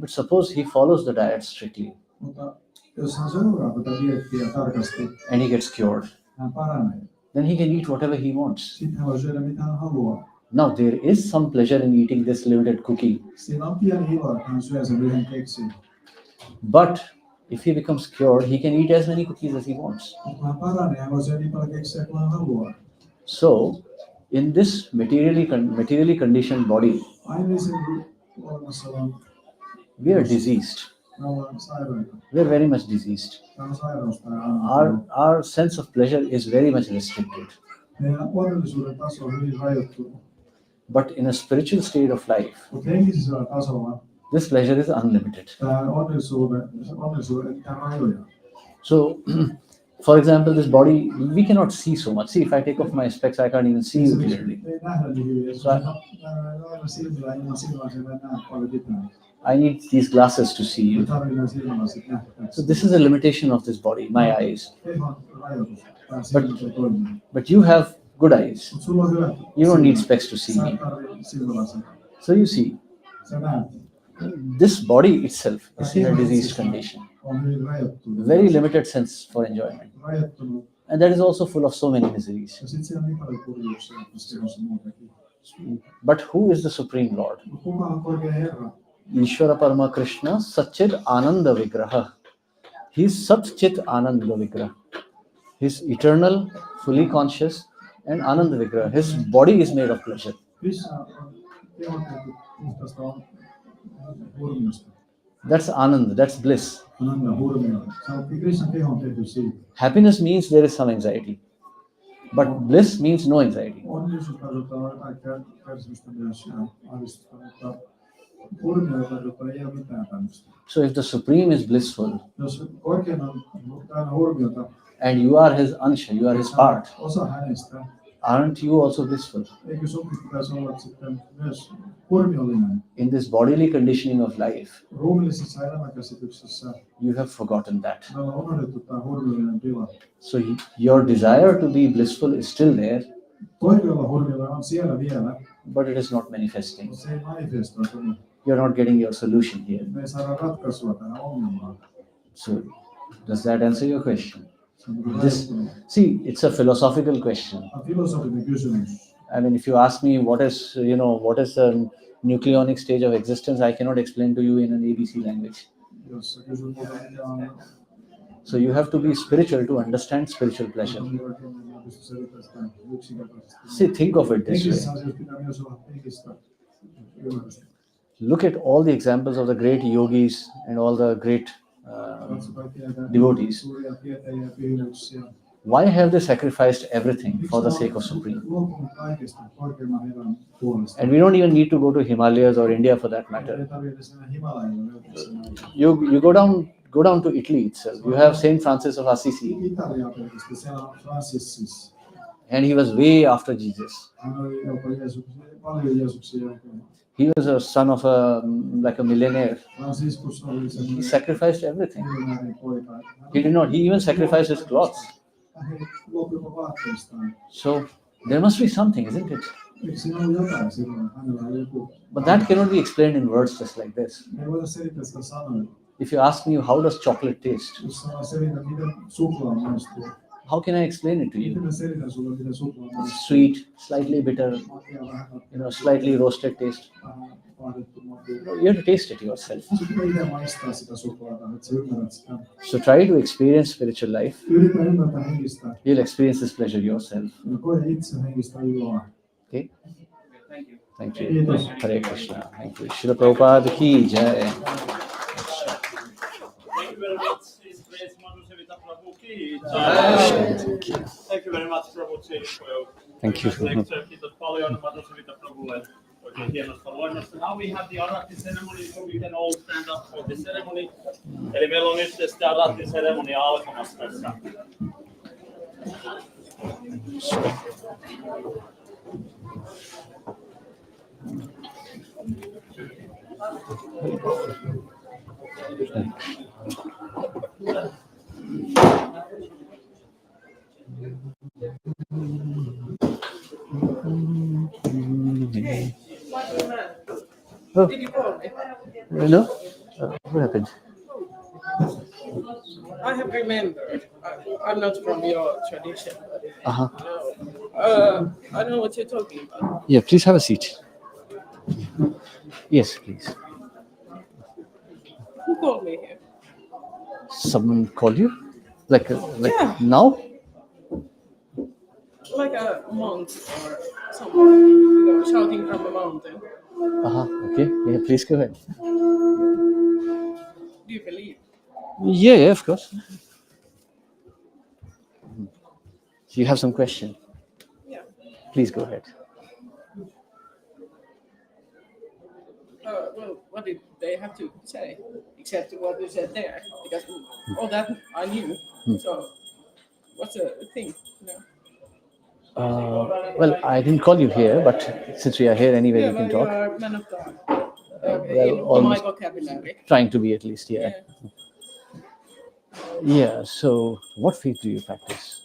But suppose he follows the diet strictly Mutta jos hän seuraa tätä diettiä tarkasti, and he gets cured, hän paranee. then he can eat whatever he wants. Sitten hän voi syödä mitä hän haluaa. Now, there is some pleasure in eating this limited cookie. Siinä on pieni ilo, että hän syö sen yhden keksin. But if he becomes cured, he can eat as many cookies as he wants. Mutta kun hän paranee, hän voi syödä niin paljon keksiä kuin hän haluaa. So, in this materially conditioned body, Aineellisen olemassaolon we are diseased. me ollaan sairaita. We are very much diseased. Tämä on sairaus tai aina. Our sense of pleasure is very much restricted. Meidän onnellisuuden taso on hyvin rajoittunut. But in a spiritual state of life, Mutta henkisellä tasolla this pleasure is unlimited. tämä onnellisuuden ei mitään rajoja. So, for example, this body, we cannot see so much. See, if I take off my specs, I can't even see you clearly. Ei nähdä niin hyvin. Jos on aina silmillä ilman silmälasia, ei näe paljon mitään. I need these glasses to see you. Tarvitaan silmälasit nähtäväksi. So this is a limitation of this body, my eyes. Kehon rajoitus. Tämä silmät ei toimi. But you have good eyes. Mutta sulla on hyvät You don't need silmät. specs to see Sä me. et tarvitse silmälasia. So you see, Sä näet. this body itself is in a diseased condition. On hyvin rajoittunut. Very limited sense for enjoyment. Rajoittunut. And that is also full of so many miseries. Ja sitten siellä on niin paljon kurjuuksia tässä kehossa muutenkin. But who is the Supreme Lord? Mutta kuka on korkea Herra? Ishvara Parama Krishna Satchit Ananda Vigraha. He is Sat Chit Ananda Vigraha. He is eternal, fully conscious, and Ananda Vigraha. His body is made of pleasure. Krishna on kehotettu puhtaasta hurmiosta. That's Ananda, that's bliss. Ananda hurmio. Krishnan keho on tehty siitä. Happiness means there is some anxiety. But bliss means no anxiety. Onnellisuus tarkoittaa jotain kärsimystä myös ja ahdistusta, mutta hurmio tarkoittaa ei ole mitään tämmöistä. So if the Supreme is blissful Jos korkein on täynnä hurmiota, and you are his ansha, you are his part, osa hänestä, aren't you also blissful? eikö sunkin pitäisi olla sitten myös hurmiollinen? In this bodily conditioning of life, Ruumiillisessa elämänkäsityksessä you have forgotten that. me ollaan unohdettu tämä hurmiollinen tila. So your desire to be blissful is still there, Toive olla hurmiolla on siellä vielä, but it is not manifesting. mutta se ei manifestoitu. You're not getting your solution here. Me ei saada ratkaisua tähän ongelmaan. So does that answer your question? Se on This, rajoittunut. see, it's a philosophical question. Tämä on filosofinen kysymys. I mean, if you ask me what is the nucleonic stage of existence, I cannot explain to you in an ABC language. Jos sä kysyt multa, mikä on So you have to be spiritual to understand spiritual pleasure. mä pystyn selittämään sitä yksinkertaisesti. See, think of it this Henkisissä way. asioissa pitää myös olla henkistä ymmärrystä. Look at all the examples of the great yogis and all the great Katso kaikkia näitä devotees. suuria tietäjiä ja pyhimyksiä. Why have they sacrificed everything for the sake of Supreme? Luopunut kaikesta korkeimman Herran puolesta. And we don't even need to go to Himalayas or India for that matter. Ei tarvitse sinne Himalajalle löytää näitä. You go down to Italy itself. You have Saint Francis of Assisi, Italia pelkästään, siellä on Francis. and he was way after Jesus. Hän oli jopa paljon Jeesuksen jälkeen. He was a son of like a millionaire. Franciscus oli He semmoinen sacrificed everything. miljonäärin poika. He did not. He even sacrificed his clothes. Hän luopui jopa vaatteistaan. So there must be something, isn't it? Eikö siinä ollut jotain silloin? Hänellä oli joku. But that cannot be explained in words just like this. Me ei voida selittää sitä sanoilla. If you ask me how does chocolate taste, Jos sanoo selitä, miten suklaa maistuu, How can I explain it to you? Miten mä selitän sulle, mitä suklaa on? Sweet, slightly bitter, Makea, vähän slightly roasted taste. vähän vaahdettu makea. You have to taste it yourself. Sun pitää itse maistaa sitä suklaata, että sä ymmärrät sitä. So try to experience spiritual life. Yritä ymmärtää henkistä. You'll experience this pleasure yourself. Ja koe itse henkistä iloa. Okay? Thank you. Thank you. Hare Krishna. Thank you. Srila Prabhupada ki jai. Thank you very much. His Grace Madhu Sevita Prabhu ki jai. Thank you very much Prabhu for your Thank you. lecture. Kiitos paljon Madhu Sevita Prabhulle oikein hienosta luennosta. Now we have the Arati ceremony, so we can all stand up for the ceremony. Eli meillä on nyt sitten Arati ceremony alkamassa tässä. Oh, Did you call me? no? What happened? I have remembered. I'm not from your tradition, but Uh-huh. I know what you're talking about. Yeah, please have a seat. Yes, please. Who called me here? Someone called you? Like Yeah. now? Like a monk or someone shouting from a mountain. Uh-huh. Okay. Yeah, please go ahead. Do you believe? Yeah, of course. So you have some question? Yeah. Please go ahead. Well, what did they have to say except what you said there? Because all that I knew. So, what's the thing? No. Well, I didn't call you here, but since we are here anyway, Yeah, we can well, you talk. are man of God. well, In my almost. vocabulary. Trying to be at least, yeah. Yeah. Yeah, so what faith do you practice?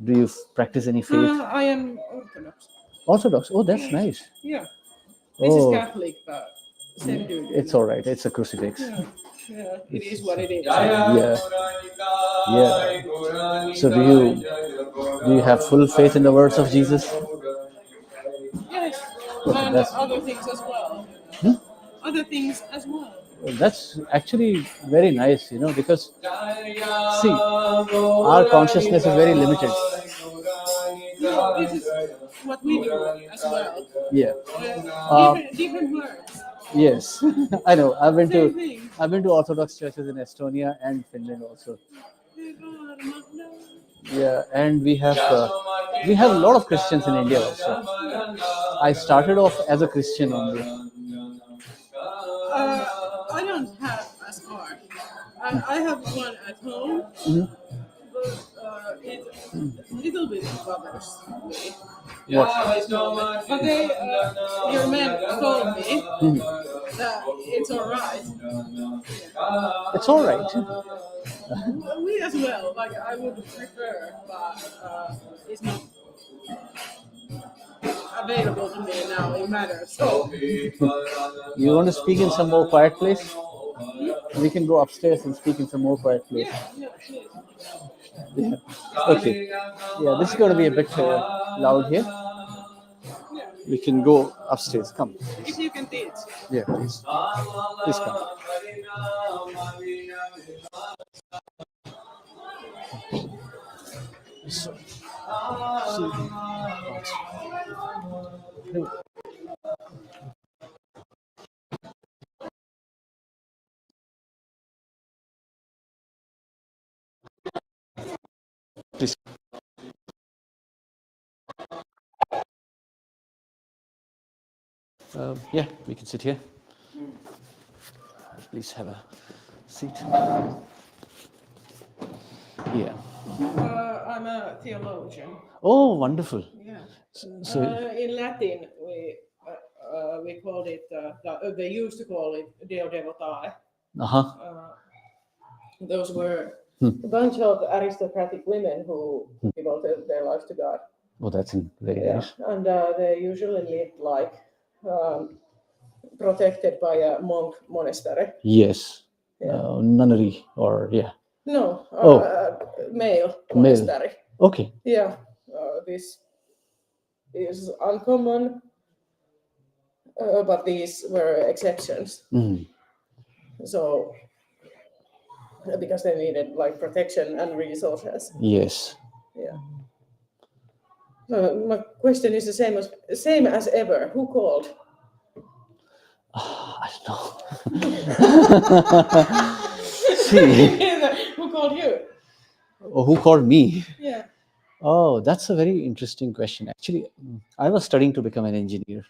Do you practice any faith? I am Orthodox. Orthodox? Oh, that's nice. Yeah. This Oh. is Catholic, but same dude. It's all right. It's a crucifix. Yeah, it is what it is. Yeah. Yeah. So do you have full faith in the words of Jesus? Yes, and That's- other things as well. Other things as well. Well, that's actually very nice, because see, our consciousness is very limited. No, this is what we do as well. Yeah. Different words. Yes. I know. I've been Same to thing. Orthodox churches in Estonia and Finland also. Yeah, and we have a lot of Christians in India also. I started off as a Christian only. I don't have as hard. I have one at home, but it little bit bothers me. What? But your man told me that it's all right. It's all right. We as well. Like I would prefer, but it's not available to me now. It matters. So You want to speak in some more quiet place? We can go upstairs and speak in some more quiet place. yeah, please. Yeah. Okay. Yeah, this is going to be a bit loud here. We can go upstairs. Come. If you can teach. Yeah, please. Please come. So, please. Yeah, we can sit here. Please have a seat. Yeah. I'm a theologian. Oh, wonderful. Yeah. So, In Latin, we called it. They used to call it Deo Devotae. Those were a bunch of aristocratic women who devoted their lives to God. Oh, that's very nice. And they usually lived like protected by a monk monastery. Yes. Yeah. Nunnery or yeah. No, male monastery. Okay. Yeah, this is uncommon, but these were exceptions. Mm. So, because they needed like protection and resources. Yes. Yeah. My question is the same as ever. Who called? I don't know. See, Who called you? who called me? Yeah. Oh, that's a very interesting question. Actually, I was studying to become an engineer.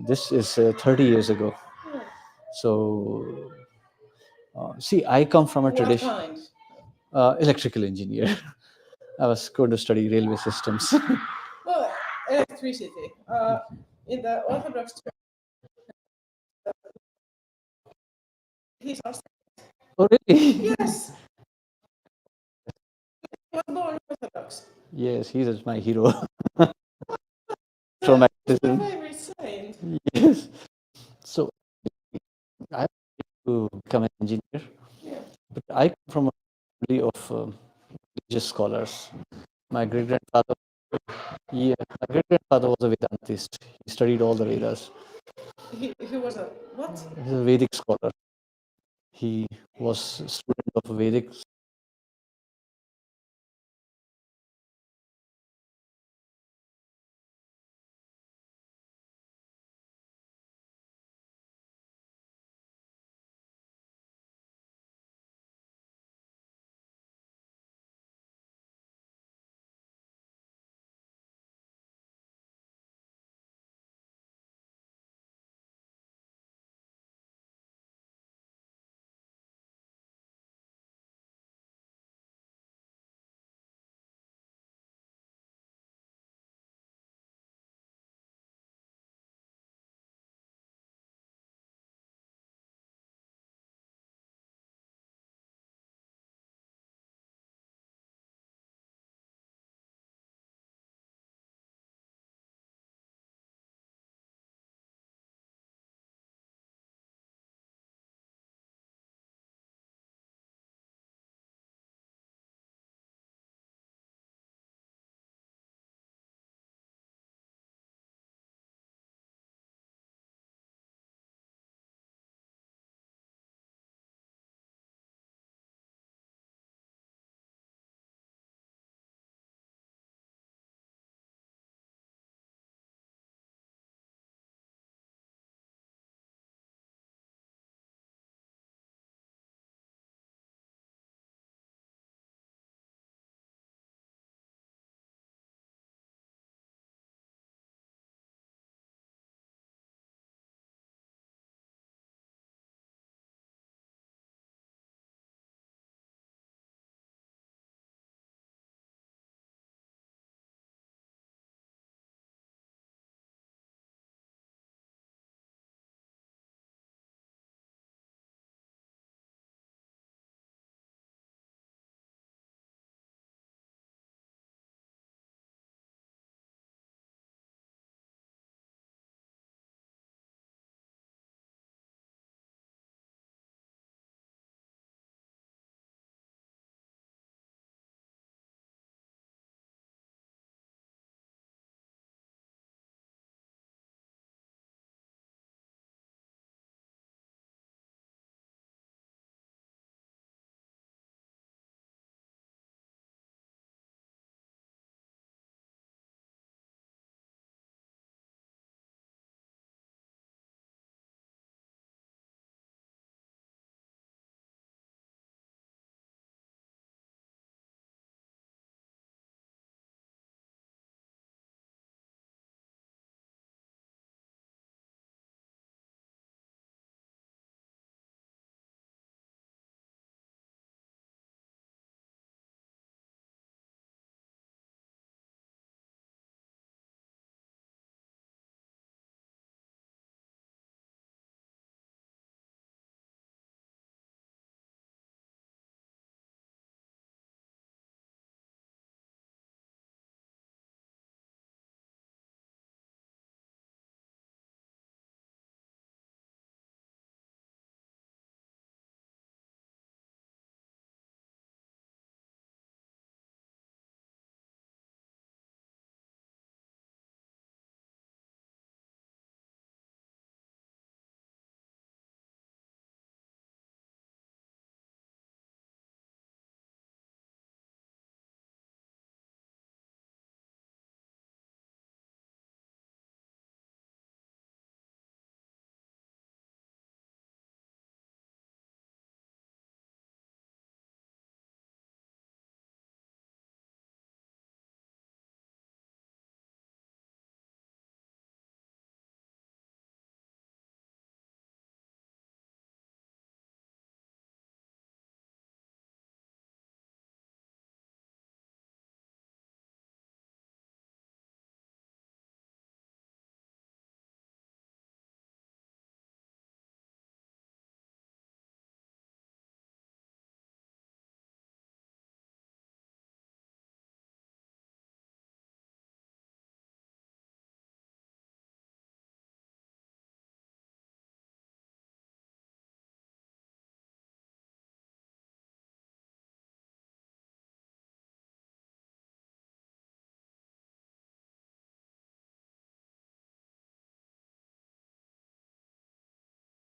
This is 30 years ago. Yeah. So, see, I come from a What tradition, kind? electrical engineer. I was going to study railway systems. Well, electricity. In the Orthodox Church, he's Oh, really? yes. He was born Orthodox. Yes, he is my hero. He's From my baptism. favorite saint. Yes. So I want to become an engineer, Yeah. but I come from a family of religious scholars. My great grandfather, yeah, my great grandfather was a Vedantist. He studied all the Vedas. He was a what? He's a Vedic scholar. He was a student of Vedic